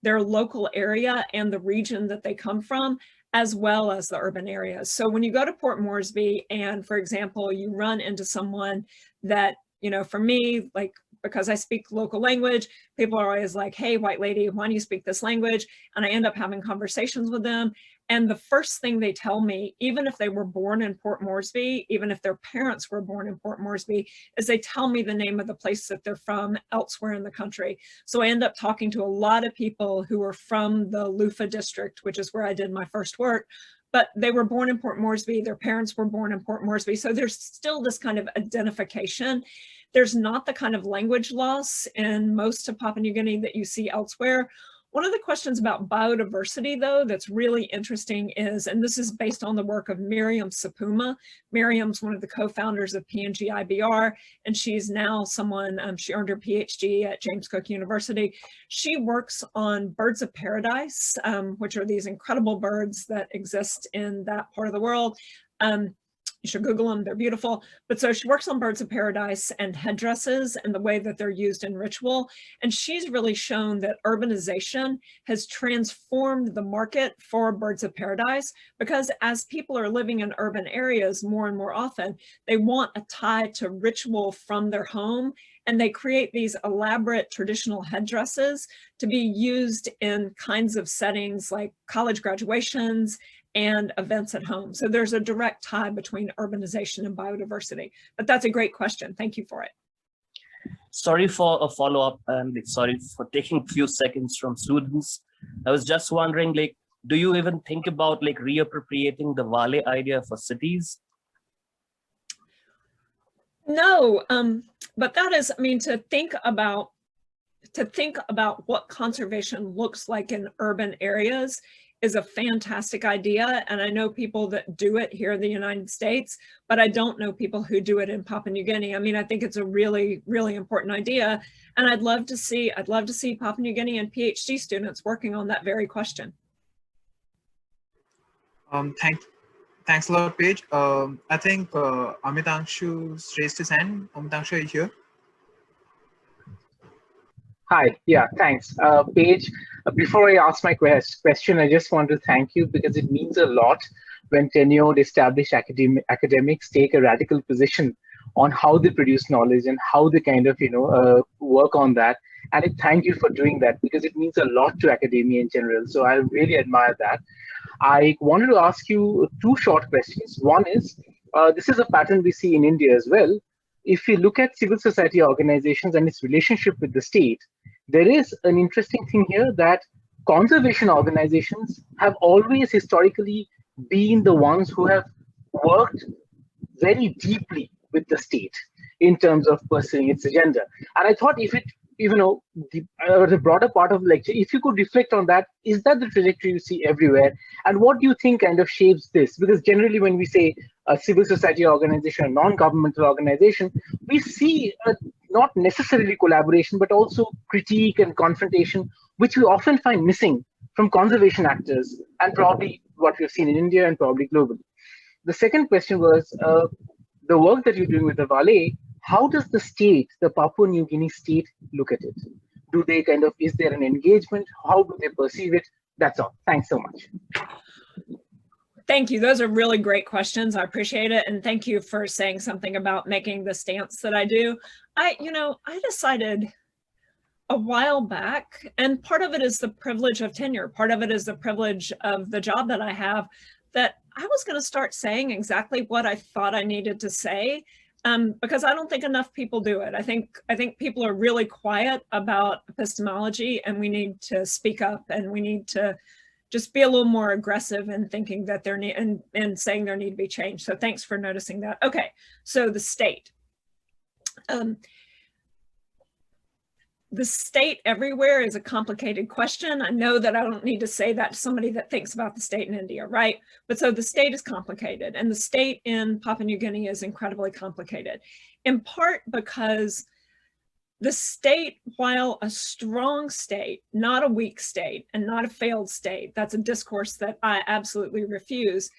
their local area and the region that they come from, as well as the urban areas. So when you go to Port Moresby and, for example, you run into someone that, you know, for me, like because I speak local language, people are always like, hey, white lady, why do you speak this language? And I end up having conversations with them. And the first thing they tell me, even if they were born in Port Moresby, even if their parents were born in Port Moresby, is they tell me the name of the place that they're from elsewhere in the country. So I end up talking to a lot of people who are from the Lufa district, which is where I did my first work, but they were born in Port Moresby, their parents were born in Port Moresby. So there's still this kind of identification. There's not the kind of language loss in most of Papua New Guinea that you see elsewhere. One of the questions about biodiversity, though, that's really interesting is, and this is based on the work of Miriam Sapuma. Miriam's one of the co-founders of PNG IBR, and she's now someone, she earned her PhD at James Cook University. She works on birds of paradise, which are these incredible birds that exist in that part of the world. You should Google them, they're beautiful. But so she works on birds of paradise and headdresses and the way that they're used in ritual. And she's really shown that urbanization has transformed the market for birds of paradise, because as people are living in urban areas more and more often, they want a tie to ritual from their home. And they create these elaborate traditional headdresses to be used in kinds of settings like college graduations and events at home. So there's a direct tie between urbanization and biodiversity. But that's a great question. Thank you for it. Sorry for a follow-up, and sorry for taking a few seconds from students. I was just wondering, like, do you even think about like reappropriating the Vale idea for cities? No, but that is, I mean, to think about what conservation looks like in urban areas is a fantastic idea. And I know people that do it here in the United States, but I don't know people who do it in Papua New Guinea. I mean, I think it's a really, really important idea. And I'd love to see Papua New Guinea and PhD students working on that very question. Thanks a lot, Paige. I think Amitanshu raised his hand. Amitanshu, are you here? Hi, yeah, thanks. Paige, before I ask my question, I just want to thank you because it means a lot when tenured established academics take a radical position on how they produce knowledge and how they kind of, work on that. And I thank you for doing that because it means a lot to academia in general. So I really admire that. I wanted to ask you two short questions. One is, this is a pattern we see in India as well. If you look at civil society organizations and its relationship with the state, there is an interesting thing here that conservation organizations have always historically been the ones who have worked very deeply with the state in terms of pursuing its agenda. And I thought if it, the broader part of the lecture, if you could reflect on that, is that the trajectory you see everywhere? And what do you think kind of shapes this? Because generally when we say a civil society organization, a non-governmental organization, we see not necessarily collaboration, but also critique and confrontation, which we often find missing from conservation actors, and probably what we've seen in India and probably globally. The second question was the work that you're doing with the Vale. How does the state, the Papua New Guinea state, look at it? Do they kind of, is there an engagement? How do they perceive it? That's all. Thanks so much. Thank you. Those are really great questions. I appreciate it. And thank you for saying something about making the stance that I do. I decided a while back, and part of it is the privilege of tenure. Part of it is the privilege of the job that I have, that I was going to start saying exactly what I thought I needed to say. Because I don't think enough people do it. I think people are really quiet about epistemology, and we need to speak up, and we need to just be a little more aggressive in thinking that there need and saying there need to be change. So thanks for noticing that. Okay, so the state. The state everywhere is a complicated question. I know that I don't need to say that to somebody that thinks about the state in India, right? But so the state is complicated, and the state in Papua New Guinea is incredibly complicated, in part because the state, while a strong state, not a weak state, and not a failed state, that's a discourse that I absolutely refuse.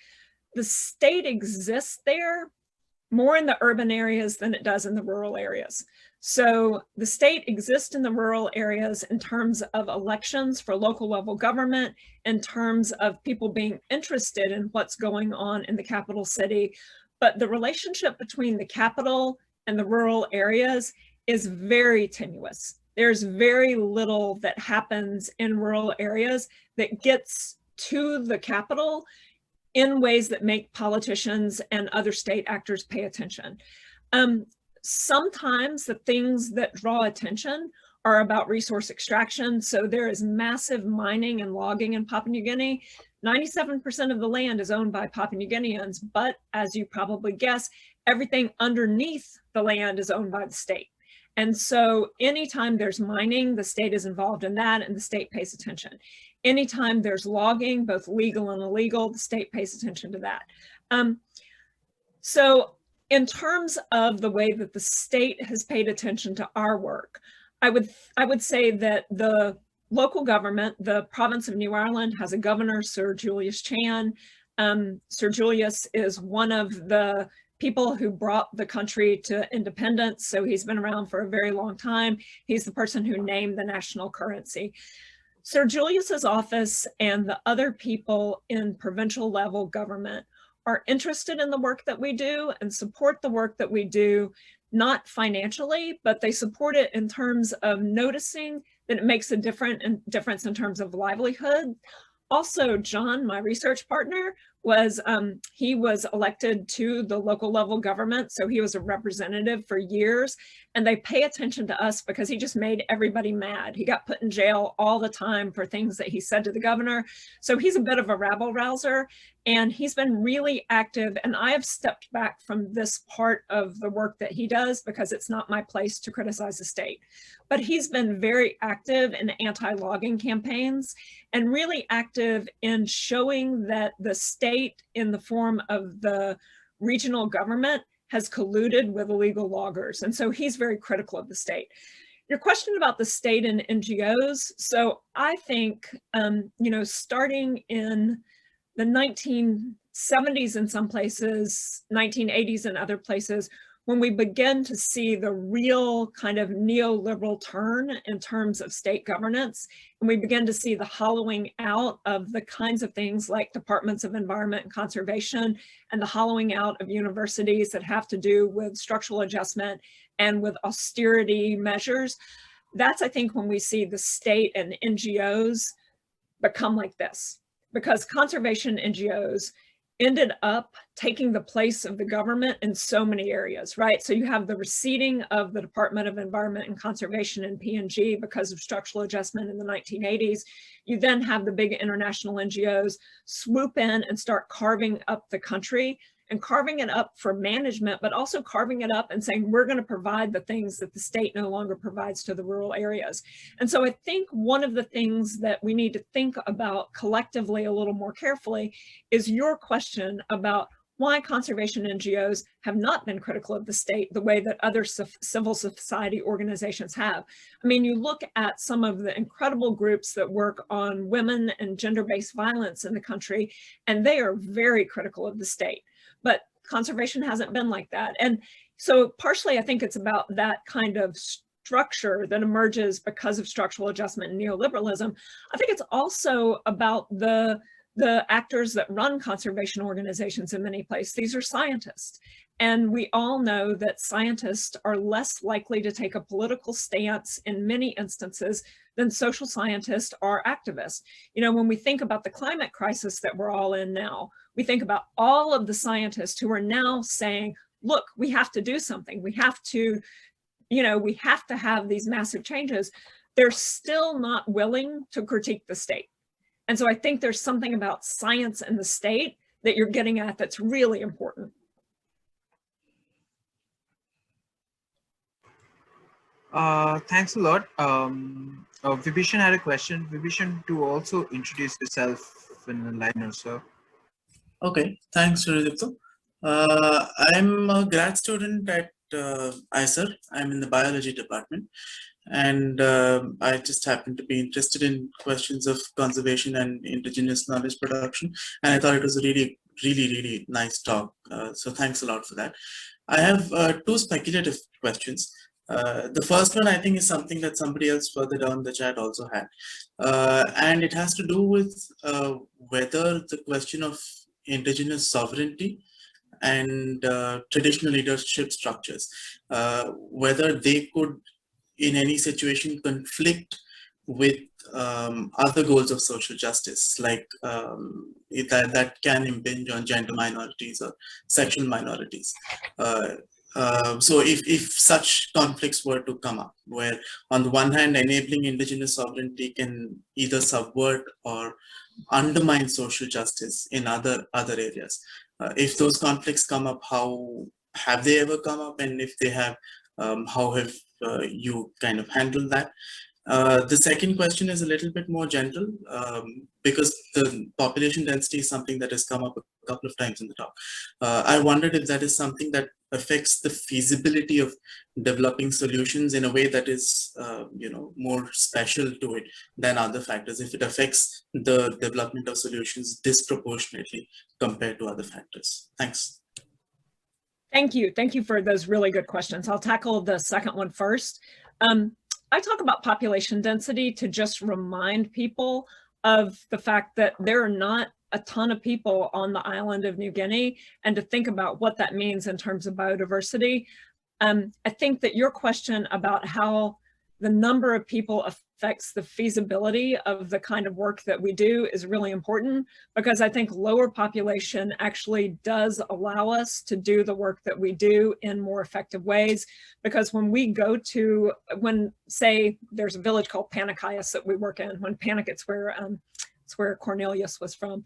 The state exists there more in the urban areas than it does in the rural areas. So the state exists in the rural areas in terms of elections for local level government, in terms of people being interested in what's going on in the capital city. But the relationship between the capital and the rural areas is very tenuous. There's very little that happens in rural areas that gets to the capital in ways that make politicians and other state actors pay attention. Sometimes the things that draw attention are about resource extraction. So there is massive mining and logging in Papua New Guinea. 97% of the land is owned by Papua New Guineans, but as you probably guess, everything underneath the land is owned by the state. And so anytime there's mining, the state is involved in that and the state pays attention. Anytime there's logging, both legal and illegal, the state pays attention to that. So in terms of the way that the state has paid attention to our work, I would say that the local government, the province of New Ireland, has a governor, Sir Julius Chan. Sir Julius is one of the people who brought the country to independence. So he's been around for a very long time. He's the person who named the national currency. Sir Julius's office and the other people in provincial level government are interested in the work that we do and support the work that we do, not financially, but they support it in terms of noticing that it makes a difference in terms of livelihood. Also, John, my research partner, he was elected to the local level government, so he was a representative for years, and they pay attention to us because he just made everybody mad. He got put in jail all the time for things that he said to the governor. So he's a bit of a rabble rouser, and he's been really active, and I have stepped back from this part of the work that he does because it's not my place to criticize the state. But he's been very active in anti-logging campaigns and really active in showing that the state in the form of the regional government has colluded with illegal loggers. And so he's very critical of the state. Your question about the state and NGOs. So I think, starting in the 1970s in some places, 1980s in other places, when we begin to see the real kind of neoliberal turn in terms of state governance, and we begin to see the hollowing out of the kinds of things like departments of environment and conservation, and the hollowing out of universities that have to do with structural adjustment and with austerity measures, that's, I think, when we see the state and NGOs become like this, because conservation NGOs ended up taking the place of the government in so many areas, right? So you have the receding of the Department of Environment and Conservation in PNG because of structural adjustment in the 1980s. You then have the big international NGOs swoop in and start carving up the country and carving it up for management, but also carving it up and saying, we're going to provide the things that the state no longer provides to the rural areas. And so I think one of the things that we need to think about collectively a little more carefully is your question about why conservation NGOs have not been critical of the state the way that other civil society organizations have. I mean, you look at some of the incredible groups that work on women and gender-based violence in the country, and they are very critical of the state. But conservation hasn't been like that. And so partially, I think it's about that kind of structure that emerges because of structural adjustment and neoliberalism. I think it's also about the actors that run conservation organizations in many places. These are scientists. And we all know that scientists are less likely to take a political stance in many instances than social scientists or activists. You know, when we think about the climate crisis that we're all in now, we think about all of the scientists who are now saying, look, we have to do something. We have to, we have to have these massive changes. They're still not willing to critique the state. And so I think there's something about science and the state that you're getting at that's really important. Thanks a lot. Vibhishan had a question. Vibhishan, to also introduce yourself in a line or so. Okay, thanks, Suradipto. I'm a grad student at IISER. I'm in the biology department, and I just happen to be interested in questions of conservation and indigenous knowledge production, and I thought it was a really nice talk. So thanks a lot for that. I have two speculative questions. The first one, I think, is something that somebody else further down the chat also had, and it has to do with whether the question of indigenous sovereignty and traditional leadership structures, whether they could in any situation conflict with other goals of social justice, like that can impinge on gender minorities or sexual minorities. So if such conflicts were to come up, where on the one hand enabling indigenous sovereignty can either subvert or undermine social justice in other areas, if those conflicts come up, how have they ever come up, and if they have, how have you kind of handled that? The second question is a little bit more general, because the population density is something that has come up a couple of times in the talk. I wondered if that is something that affects the feasibility of developing solutions in a way that is, more special to it than other factors, if it affects the development of solutions disproportionately compared to other factors. Thanks. Thank you. Thank you for those really good questions. I'll tackle the second one first. I talk about population density to just remind people of the fact that there are not a ton of people on the island of New Guinea, and to think about what that means in terms of biodiversity. I think that your question about how the number of people affects the feasibility of the kind of work that we do is really important, because I think lower population actually does allow us to do the work that we do in more effective ways. Because when we go to, say there's a village called Panakayas that we work in, when Panak, it's where Cornelius was from.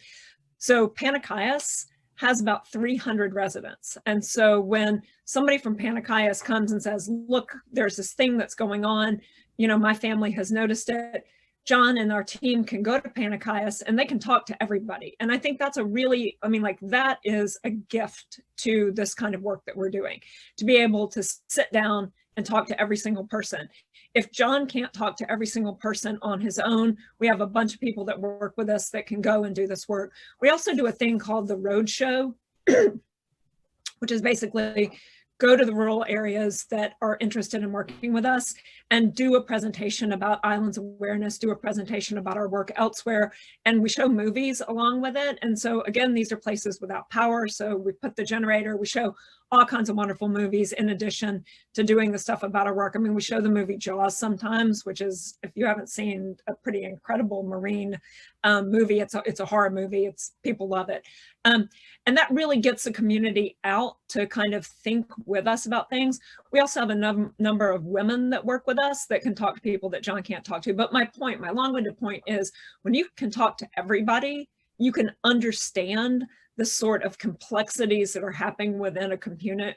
So Panakayas has about 300 residents. And so when somebody from Panakayas comes and says, look, there's this thing that's going on, my family has noticed it, John and our team can go to Panakayas and they can talk to everybody. And I think that's that is a gift to this kind of work that we're doing, to be able to sit down and talk to every single person. If John can't talk to every single person on his own, we have a bunch of people that work with us that can go and do this work. We also do a thing called the road show, which is basically go to the rural areas that are interested in working with us and do a presentation about islands awareness, do a presentation about our work elsewhere, and we show movies along with it. And so again, these are places without power, so we put the generator, we show all kinds of wonderful movies in addition to doing the stuff about our work. I mean, we show the movie Jaws sometimes, which is, if you haven't seen, a pretty incredible marine movie. It's a horror movie. People love it. And that really gets the community out to kind of think with us about things. We also have a number of women that work with us that can talk to people that John can't talk to. But my long-winded point is, when you can talk to everybody, you can understand the sort of complexities that are happening within a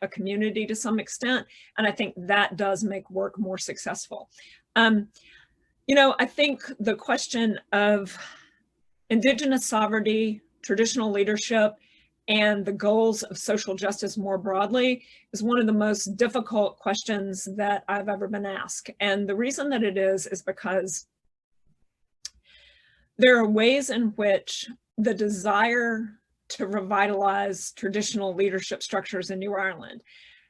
community to some extent. And I think that does make work more successful. I think the question of Indigenous sovereignty, traditional leadership, and the goals of social justice more broadly is one of the most difficult questions that I've ever been asked. And the reason that it is because there are ways in which the desire to revitalize traditional leadership structures in New Ireland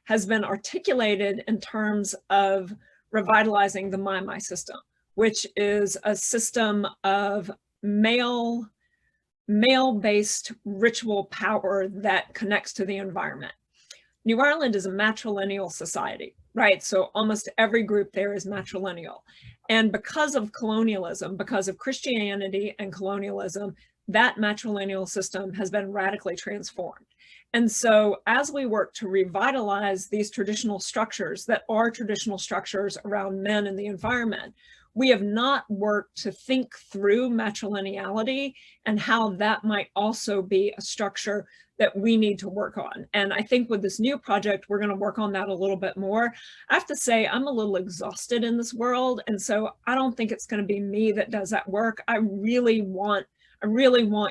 has been articulated in terms of revitalizing the Mai system, which is a system of male-based ritual power that connects to the environment. New Ireland is a matrilineal society, right? So almost every group there is matrilineal. And because of colonialism, because of Christianity and colonialism, that matrilineal system has been radically transformed. And so as we work to revitalize these traditional structures that are traditional structures around men and the environment, we have not worked to think through matrilineality and how that might also be a structure that we need to work on. And I think with this new project, we're going to work on that a little bit more. I have to say, I'm a little exhausted in this world. And so I don't think it's going to be me that does that work. I really want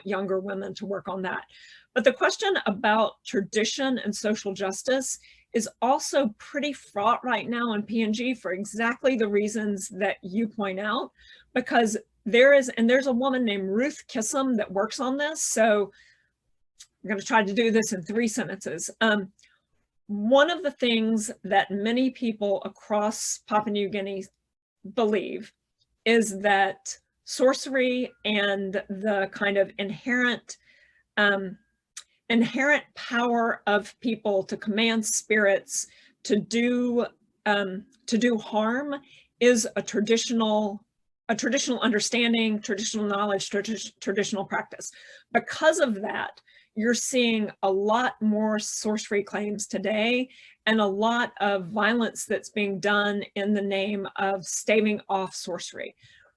younger women to work on that. But the question about tradition and social justice is also pretty fraught right now in PNG for exactly the reasons that you point out, because there's a woman named Ruth Kissam that works on this. So I'm going to try to do this in 3 sentences. One of the things that many people across Papua New Guinea believe is that sorcery and the kind of inherent inherent power of people to command spirits to do harm is a traditional understanding, traditional knowledge, traditional practice. Because of that, you're seeing a lot more source-free claims today and a lot of violence that's being done in the name of staving off sorcery.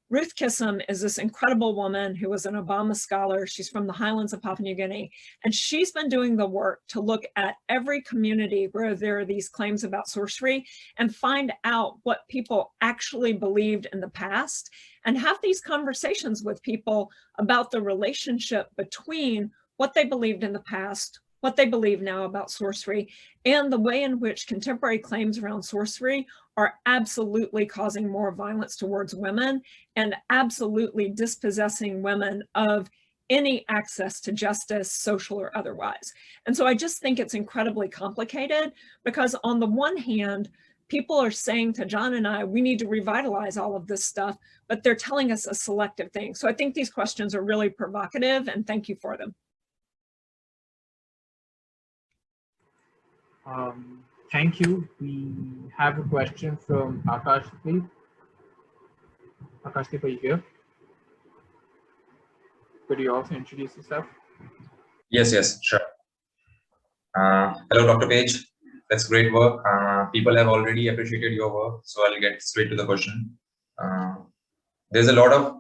Ruth Kissam is this incredible woman who was an Obama scholar. She's from the highlands of Papua New Guinea, and she's been doing the work to look at every community where there are these claims about sorcery and find out what people actually believed in the past and have these conversations with people about the relationship between what they believed in the past, what they believe now about sorcery, and the way in which contemporary claims around sorcery are absolutely causing more violence towards women and absolutely dispossessing women of any access to justice, social or otherwise. And so I just think it's incredibly complicated because on the one hand, people are saying to John and I, we need to revitalize all of this stuff, but they're telling us a selective thing. So I think these questions are really provocative, and thank you for them. Thank you. We have a question from Akashdeep. Akashdeep, are you here? Could you also introduce yourself? Yes, sure. Hello, Dr. Paige. That's great work. People have already appreciated your work, so I'll get straight to the question. There's a lot of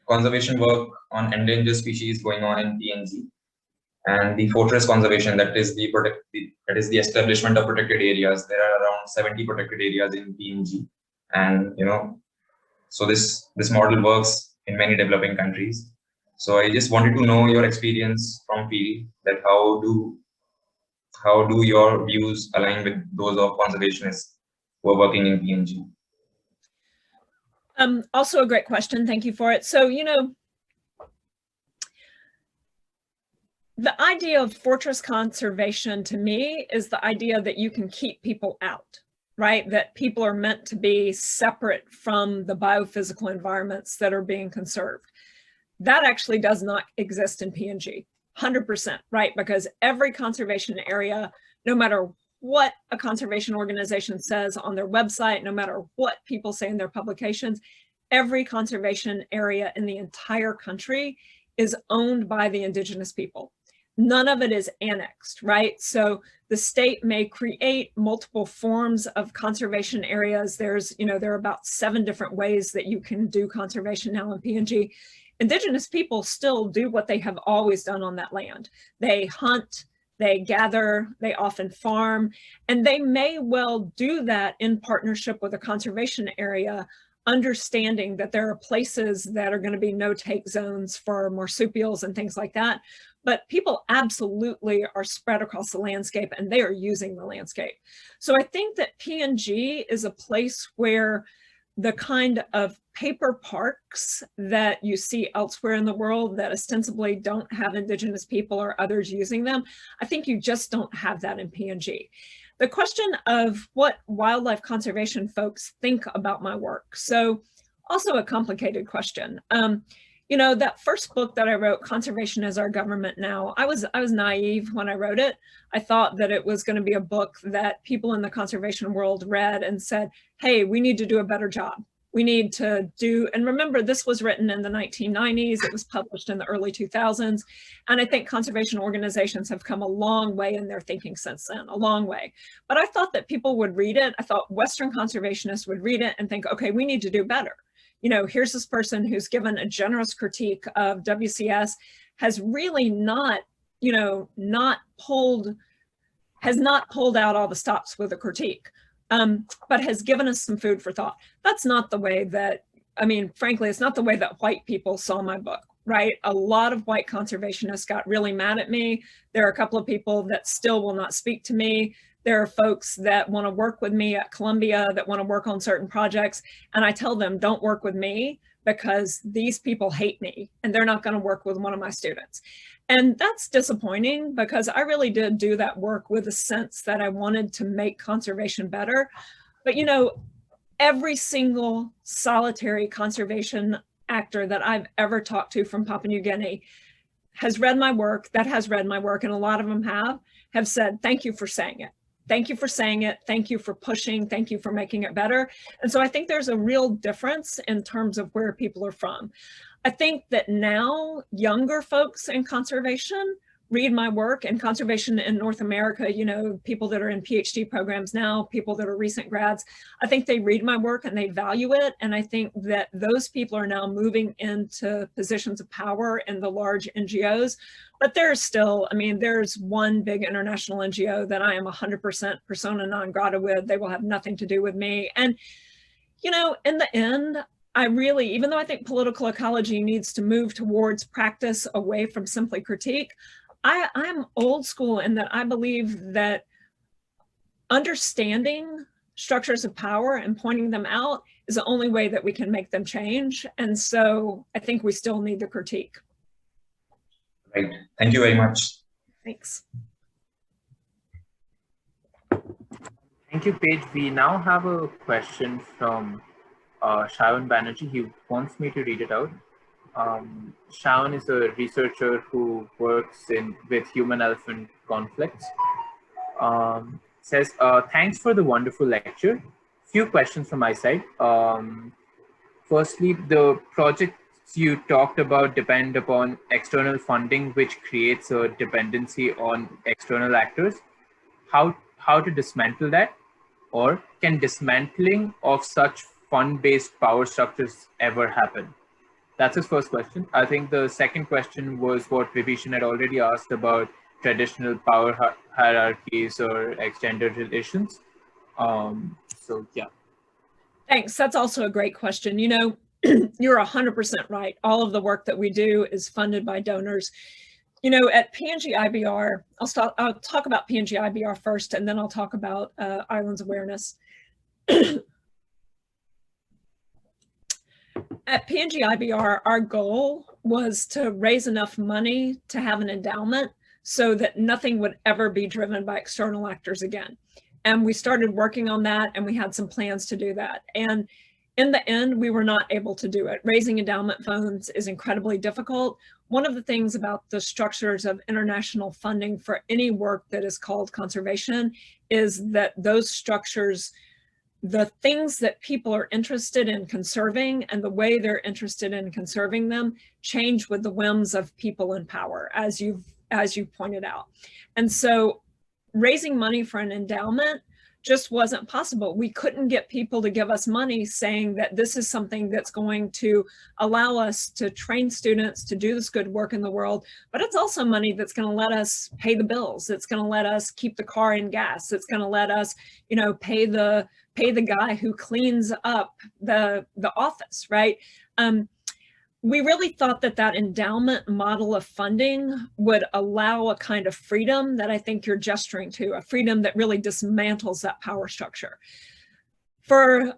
conservation work on endangered species going on in PNG. And the fortress conservation, that is the establishment of protected areas. There are around 70 protected areas in PNG, and so this model works in many developing countries. So I just wanted to know your experience from field, that how do your views align with those of conservationists who are working in PNG? Also a great question. Thank you for it. So the idea of fortress conservation to me is the idea that you can keep people out, right? That people are meant to be separate from the biophysical environments that are being conserved. That actually does not exist in PNG, 100%, right? Because every conservation area, no matter what a conservation organization says on their website, no matter what people say in their publications, every conservation area in the entire country is owned by the indigenous people. None of it is annexed, right? So the state may create multiple forms of conservation areas. There are about 7 different ways that you can do conservation now in PNG. Indigenous people still do what they have always done on that land. They hunt, they gather, they often farm, and they may well do that in partnership with a conservation area, understanding that there are places that are going to be no-take zones for marsupials and things like that. But people absolutely are spread across the landscape and they are using the landscape. So I think that PNG is a place where the kind of paper parks that you see elsewhere in the world that ostensibly don't have indigenous people or others using them, I think you just don't have that in PNG. The question of what wildlife conservation folks think about my work. So also a complicated question. That first book that I wrote, Conservation is Our Government Now, I was naive when I wrote it. I thought that it was going to be a book that people in the conservation world read and said, hey, we need to do a better job. We need to do, and remember, this was written in the 1990s. It was published in the early 2000s. And I think conservation organizations have come a long way in their thinking since then, a long way. But I thought that people would read it. I thought Western conservationists would read it and think, okay, we need to do better. Here's this person who's given a generous critique of WCS, has really not pulled out all the stops with a critique, but has given us some food for thought. That's not the way that, frankly, it's not the way that white people saw my book, right? A lot of white conservationists got really mad at me. There are a couple of people that still will not speak to me. There are folks that want to work with me at Columbia that want to work on certain projects. And I tell them, don't work with me because these people hate me and they're not going to work with one of my students. And that's disappointing because I really did do that work with a sense that I wanted to make conservation better. But every single solitary conservation actor that I've ever talked to from Papua New Guinea has read my work, and a lot of them have said, thank you for saying it. Thank you for saying it. Thank you for pushing. Thank you for making it better. And so I think there's a real difference in terms of where people are from. I think that now younger folks in conservation read my work, and conservation in North America, you know, people that are in PhD programs now, people that are recent grads, I think they read my work and they value it. And I think that those people are now moving into positions of power in the large NGOs. But there's still, I mean, there's one big international NGO that I am 100% persona non grata with. They will have nothing to do with me. And, you know, in the end, I really, even though I think political ecology needs to move towards practice away from simply critique, I'm old school in that I believe that understanding structures of power and pointing them out is the only way that we can make them change. And so I think we still need the critique. Right. Thank you very much. Thanks. Thank you, Paige. We now have a question from Shawan Banerjee. He wants me to read it out. Shawan is a researcher who works with human-elephant conflicts. Says, thanks for the wonderful lecture. Few questions from my side. Firstly, the projects you talked about depend upon external funding, which creates a dependency on external actors. How to dismantle that? Or can dismantling of such fund-based power structures ever happen? That's his first question. I think the second question was what Vibhishan had already asked about traditional power hierarchies or extended relations. So yeah. Thanks. That's also a great question. You know, you're 100% right. All of the work that we do is funded by donors. You know, at PNG IBR, I'll talk about PNG IBR first, and then I'll talk about Islands Awareness. At PNG IBR, our goal was to raise enough money to have an endowment so that nothing would ever be driven by external actors again. And we started working on that, and we had some plans to do that. And in the end, we were not able to do it. Raising endowment funds is incredibly difficult. One of the things about the structures of international funding for any work that is called conservation is that those structures, the things that people are interested in conserving and the way they're interested in conserving them change with the whims of people in power, as you pointed out. And so raising money for an endowment just wasn't possible. We couldn't get people to give us money saying that this is something that's going to allow us to train students to do this good work in the world, but it's also money that's going to let us pay the bills. It's going to let us keep the car in gas. It's going to let us, you know, pay the guy who cleans up the office, right? We really thought that that endowment model of funding would allow a kind of freedom that I think you're gesturing to, a freedom that really dismantles that power structure. For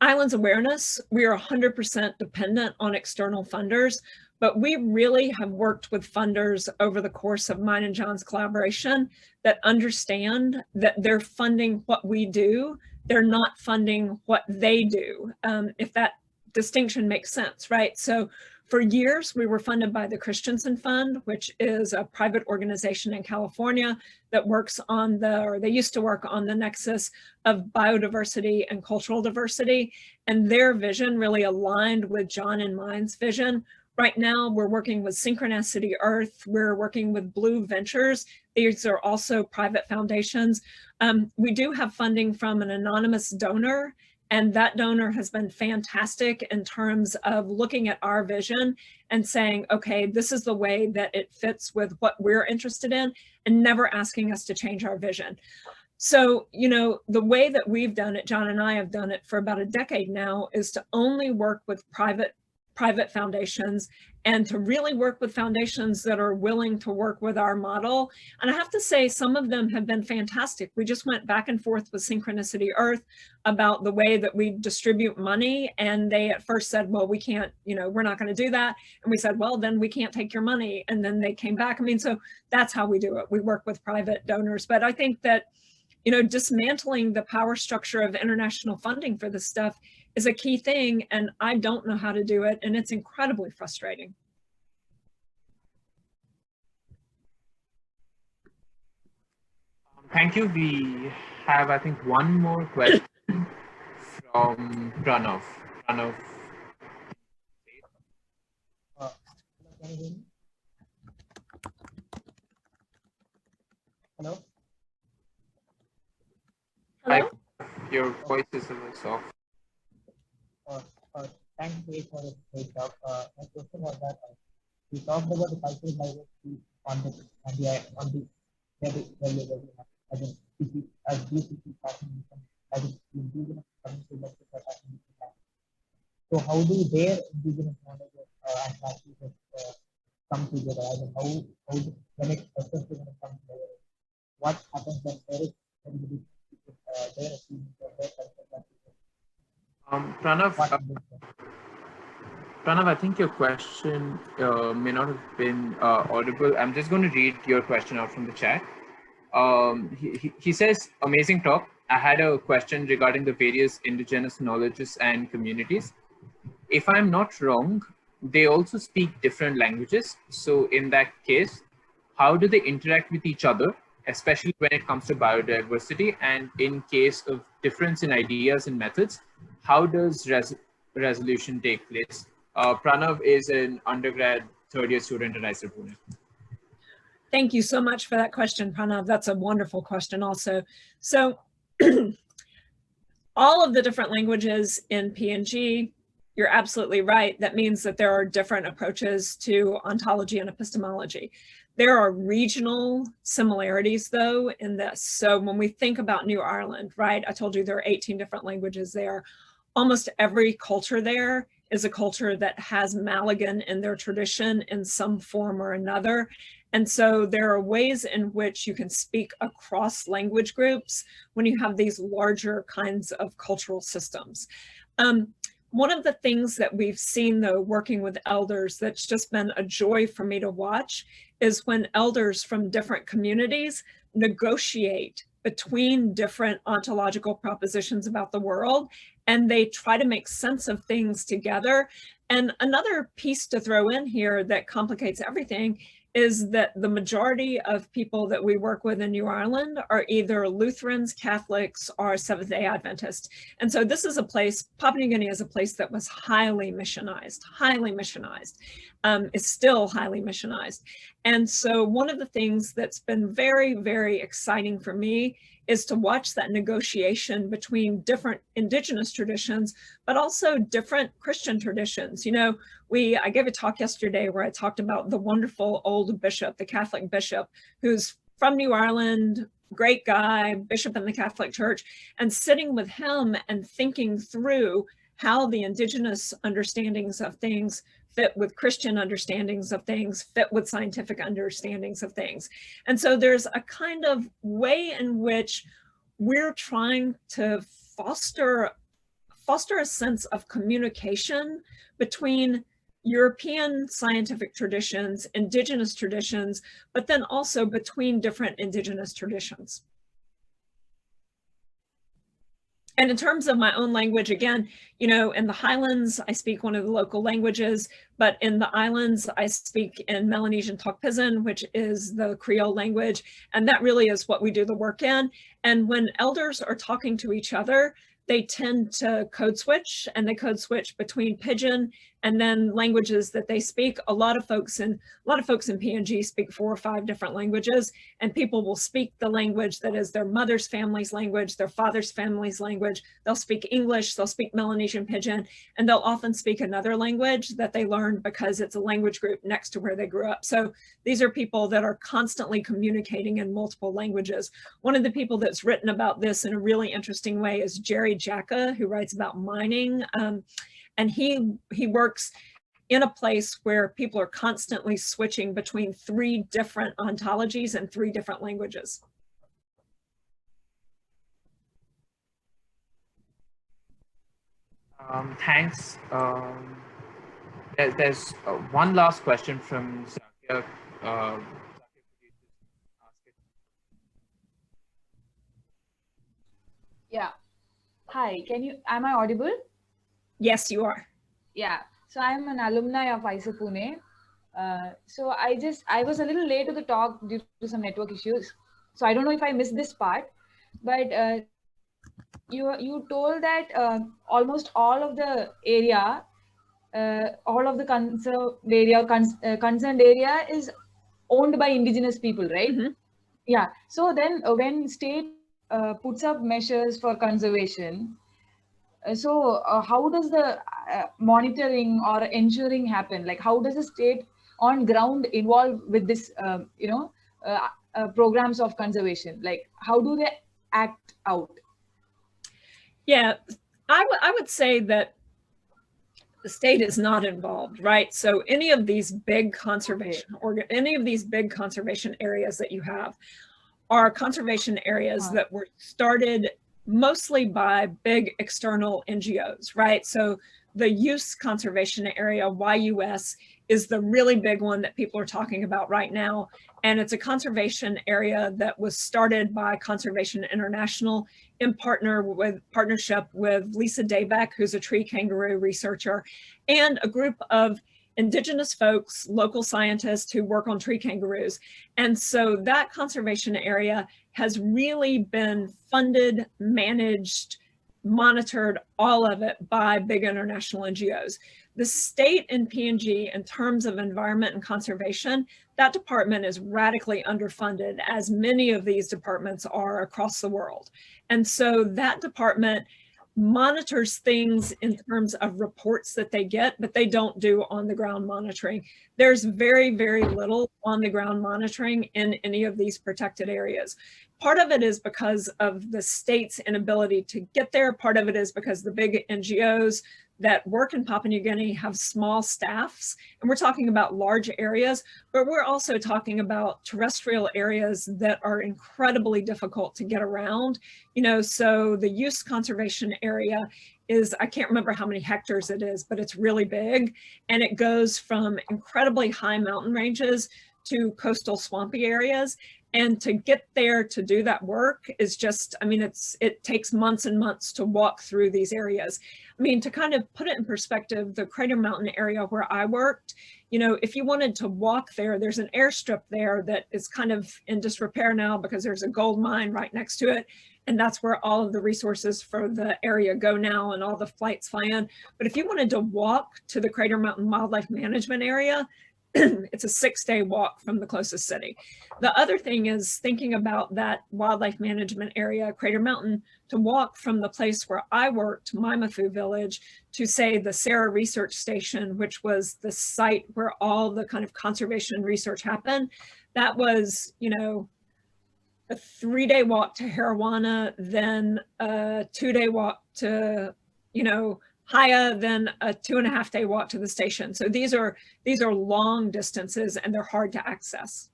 Islands Awareness, we are 100% dependent on external funders, but we really have worked with funders over the course of mine and John's collaboration that understand that they're funding what we do, they're not funding what they do, if that distinction makes sense, right? So for years, we were funded by the Christensen Fund, which is a private organization in California that works on they used to work on the nexus of biodiversity and cultural diversity. And their vision really aligned with John and mine's vision. Right now, we're working with Synchronicity Earth. We're working with Blue Ventures. These are also private foundations. We do have funding from an anonymous donor, and that donor has been fantastic in terms of looking at our vision and saying, okay, this is the way that it fits with what we're interested in, and never asking us to change our vision. So, you know, the way that we've done it, John and I have done it for about a decade now, is to only work with private foundations and to really work with foundations that are willing to work with our model. And I have to say, some of them have been fantastic. We just went back and forth with Synchronicity Earth about the way that we distribute money. And they at first said, well, we can't, you know, we're not going to do that. And we said, well, then we can't take your money. And then they came back. I mean, so that's how we do it. We work with private donors. But I think that, you know, dismantling the power structure of international funding for this stuff is a key thing, and I don't know how to do it, and it's incredibly frustrating. Thank you. We have, I think, one more question from Pranav. Pranav. Hello. Hello? Your voice is a little soft. Thank you for the great talk. My question was that we talked about the cultural diversity on the as in species, as these species passing as in indigenous communities that are in the land. So how do their indigenous knowledge and practices come together? As in how when it especially when it comes together, what happens when there is their achievements or their cultural practices? Pranav, I think your question may not have been audible. I'm just going to read your question out from the chat. He says, amazing talk. I had a question regarding the various indigenous knowledges and communities. If I'm not wrong, they also speak different languages. So in that case, how do they interact with each other, especially when it comes to biodiversity? And in case of difference in ideas and methods, how does resolution take place? Pranav is an undergrad third-year student at IISER Pune. Thank you so much for that question, Pranav. That's a wonderful question also. So all of the different languages in PNG, you're absolutely right. That means that there are different approaches to ontology and epistemology. There are regional similarities though in this. So when we think about New Ireland, right, I told you there are 18 different languages there. Almost every culture there is a culture that has Malagan in their tradition in some form or another. And so there are ways in which you can speak across language groups when you have these larger kinds of cultural systems. One of the things that we've seen though, working with elders, that's just been a joy for me to watch is when elders from different communities negotiate between different ontological propositions about the world, and they try to make sense of things together. And another piece to throw in here that complicates everything is that the majority of people that we work with in New Ireland are either Lutherans, Catholics, or Seventh-day Adventists. And so this is a place, Papua New Guinea is a place that was highly missionized, is still highly missionized. And so one of the things that's been very, very exciting for me is to watch that negotiation between different indigenous traditions, but also different Christian traditions. You know, I gave a talk yesterday where I talked about the wonderful old bishop, the Catholic bishop, who's from New Ireland, great guy, bishop in the Catholic Church, and sitting with him and thinking through how the indigenous understandings of things fit with Christian understandings of things, fit with scientific understandings of things. And so there's a kind of way in which we're trying to foster a sense of communication between European scientific traditions, indigenous traditions, but then also between different indigenous traditions. And in terms of my own language, again, you know, in the Highlands, I speak one of the local languages, but in the islands, I speak in Melanesian Tok-Pisin, which is the Creole language. And that really is what we do the work in. And when elders are talking to each other, they tend to code switch, and they code switch between Pidgin and then languages that they speak. A lot of folks in PNG speak 4 or 5 different languages, and people will speak the language that is their mother's family's language, their father's family's language. They'll speak English, they'll speak Melanesian Pidgin, and they'll often speak another language that they learned because it's a language group next to where they grew up. So these are people that are constantly communicating in multiple languages. One of the people that's written about this in a really interesting way is Jerry Jacka, who writes about mining. And he works in a place where people are constantly switching between 3 different ontologies and 3 different languages. Thanks. There's one last question from Zakia. Yeah. Hi, am I audible? Yes, you are. Yeah. So I'm an alumni of IISER Pune. So I was a little late to the talk due to some network issues. So I don't know if I missed this part, but you told that almost all of the area, all of the concerned area is owned by indigenous people, right? Mm-hmm. Yeah. So then when state puts up measures for conservation, how does the monitoring or ensuring happen? Like, how does the state on ground involve with this, programs of conservation? Like, how do they act out? Yeah, I would say that the state is not involved, right? So any of these big conservation or any of these big conservation areas that you have are conservation areas that were started mostly by big external NGOs, right? So the Use Conservation Area, YUS, is the really big one that people are talking about right now. And it's a conservation area that was started by Conservation International in partnership with Lisa Daybeck, who's a tree kangaroo researcher, and a group of Indigenous folks, local scientists who work on tree kangaroos. And so that conservation area has really been funded, managed, monitored, all of it by big international NGOs. The state in PNG, in terms of environment and conservation, that department is radically underfunded, as many of these departments are across the world. And so that department monitors things in terms of reports that they get, but they don't do on the ground monitoring. There's very, very little on the ground monitoring in any of these protected areas. Part of it is because of the state's inability to get there. Part of it is because the big NGOs that work in Papua New Guinea have small staffs, and we're talking about large areas, but we're also talking about terrestrial areas that are incredibly difficult to get around. You know, so the Use Conservation Area is, I can't remember how many hectares it is, but it's really big, and it goes from incredibly high mountain ranges to coastal swampy areas. And to get there to do that work is just, I mean, it takes months and months to walk through these areas. I mean, to kind of put it in perspective, the Crater Mountain area where I worked, you know, if you wanted to walk there, there's an airstrip there that is kind of in disrepair now because there's a gold mine right next to it. And that's where all of the resources for the area go now and all the flights fly in. But if you wanted to walk to the Crater Mountain Wildlife Management Area, it's a 6-day walk from the closest city. The other thing is thinking about that wildlife management area, Crater Mountain, to walk from the place where I worked, Maimafu Village, to say the Sarah Research Station, which was the site where all the kind of conservation research happened. That was, you know, a 3-day walk to Harawana, then a 2-day walk to, you know, Haya, then a 2.5-day walk to the station. So these are long distances and they're hard to access.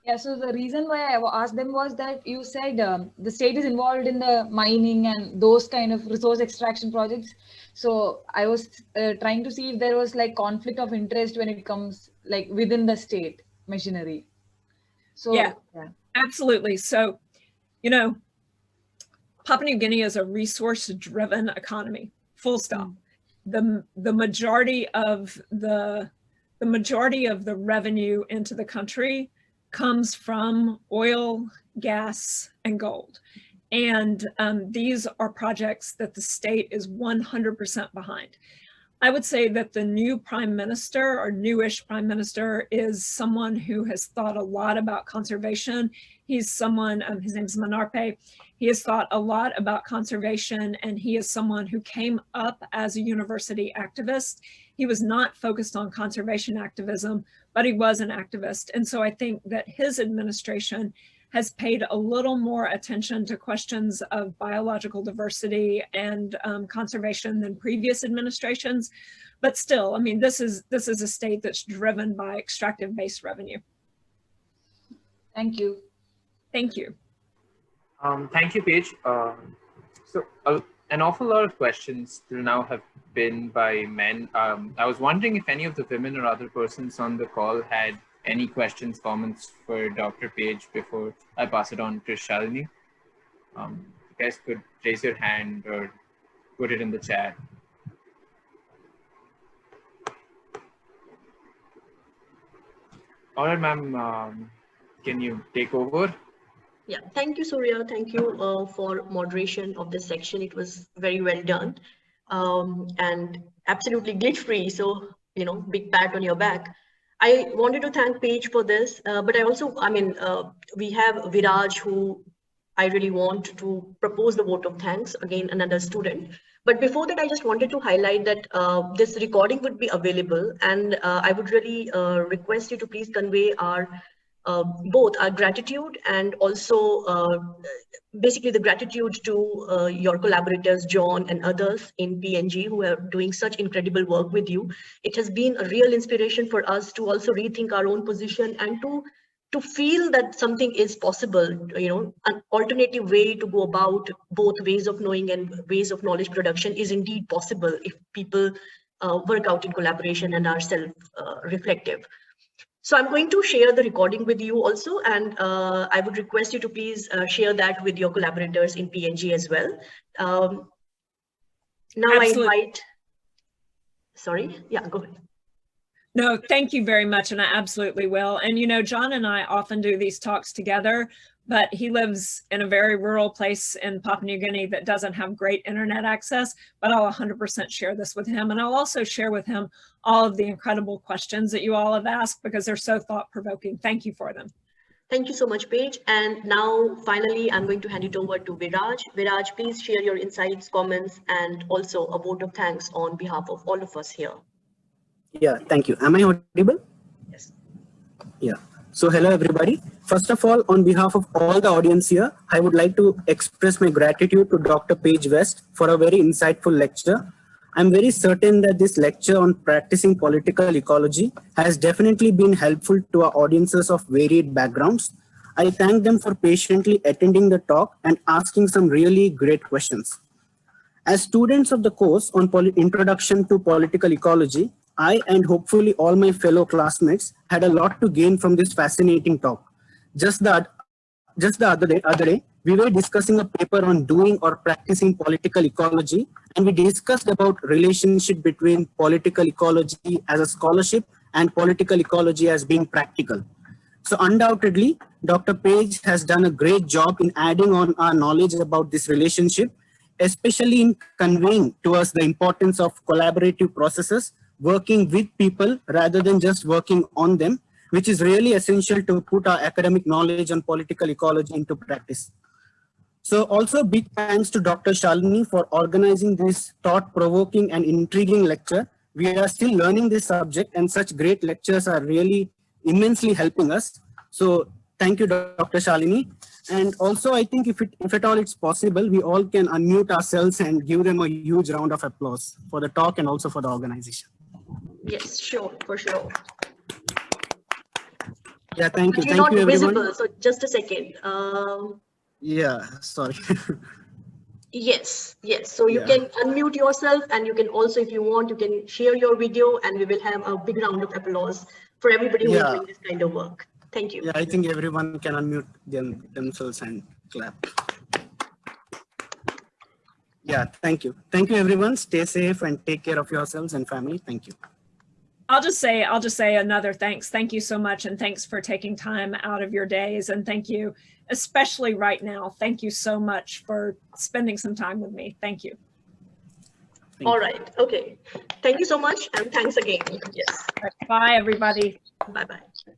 Yeah, so the reason why I asked them was that you said the state is involved in the mining and those kind of resource extraction projects. So I was trying to see if there was like conflict of interest when it comes like within the state machinery. So yeah. Absolutely. So, you know, Papua New Guinea is a resource-driven economy, full stop. The majority of the revenue into the country comes from oil, gas, and gold. And these are projects that the state is 100% behind. I would say that the new prime minister or newish prime minister is someone who has thought a lot about conservation. He's someone, his name is Manarpe. He has thought a lot about conservation, and he is someone who came up as a university activist. He was not focused on conservation activism, but he was an activist. And so I think that his administration has paid a little more attention to questions of biological diversity and conservation than previous administrations. But still, I mean, this is a state that's driven by extractive-based revenue. Thank you. Thank you. Thank you, Paige. An awful lot of questions till now have been by men. I was wondering if any of the women or other persons on the call had any questions, comments for Dr. Paige before I pass it on to Shalini. You guys could raise your hand or put it in the chat. All right, ma'am. can you take over? Yeah, thank you, Surya. Thank you for moderation of this section. It was very well done and absolutely glitch-free. So, you know, big pat on your back. I wanted to thank Paige for this, but I also, we have Viraj, who I really want to propose the vote of thanks, again, another student. But before that, I just wanted to highlight that this recording would be available, and I would really request you to please convey our both our gratitude and also basically the gratitude to your collaborators, John and others in PNG who are doing such incredible work with you. It has been a real inspiration for us to also rethink our own position and to feel that something is possible, you know, an alternative way to go about both ways of knowing and ways of knowledge production is indeed possible if people work out in collaboration and are self-reflective. So I'm going to share the recording with you also, and I would request you to please share that with your collaborators in PNG as well. Now Absolutely. I invite, sorry, yeah, go ahead. No, thank you very much, and I absolutely will. And you know, John and I often do these talks together, but he lives in a very rural place in Papua New Guinea that doesn't have great internet access, but I'll 100% share this with him. And I'll also share with him all of the incredible questions that you all have asked because they're so thought-provoking. Thank you for them. Thank you so much, Paige. And now, finally, I'm going to hand it over to Viraj. Viraj, please share your insights, comments, and also a vote of thanks on behalf of all of us here. Yeah, thank you. Am I audible? Yes. Yeah. So hello, everybody. First of all, on behalf of all the audience here, I would like to express my gratitude to Dr. Paige West for a very insightful lecture. I'm very certain that this lecture on practicing political ecology has definitely been helpful to our audiences of varied backgrounds. I thank them for patiently attending the talk and asking some really great questions. As students of the course on Introduction to Political Ecology, I and hopefully all my fellow classmates had a lot to gain from this fascinating talk. Just the other day, we were discussing a paper on doing or practicing political ecology, and we discussed about relationship between political ecology as a scholarship and political ecology as being practical. So undoubtedly, Dr. Paige has done a great job in adding on our knowledge about this relationship, especially in conveying to us the importance of collaborative processes, working with people rather than just working on them, which is really essential to put our academic knowledge on political ecology into practice. So also big thanks to Dr. Shalini for organizing this thought-provoking and intriguing lecture. We are still learning this subject and such great lectures are really immensely helping us. So thank you, Dr. Shalini. And also I think if at all it's possible, we all can unmute ourselves and give them a huge round of applause for the talk and also for the organization. Yes, sure, for sure. Yeah, thank you. You're Thank not you, everyone. visible, so just a second. Yeah, sorry. Yes. So you can unmute yourself, and you can also, if you want, you can share your video, and we will have a big round of applause for everybody who is doing this kind of work. Thank you. Yeah, I think everyone can unmute themselves and clap. Yeah, thank you. Thank you, everyone. Stay safe and take care of yourselves and family. Thank you. I'll just say another thanks. Thank you so much. And thanks for taking time out of your days. And thank you, especially right now. Thank you so much for spending some time with me. Thank you. All right. Okay. Thank you so much. And thanks again. Yes. Bye, everybody. Bye-bye.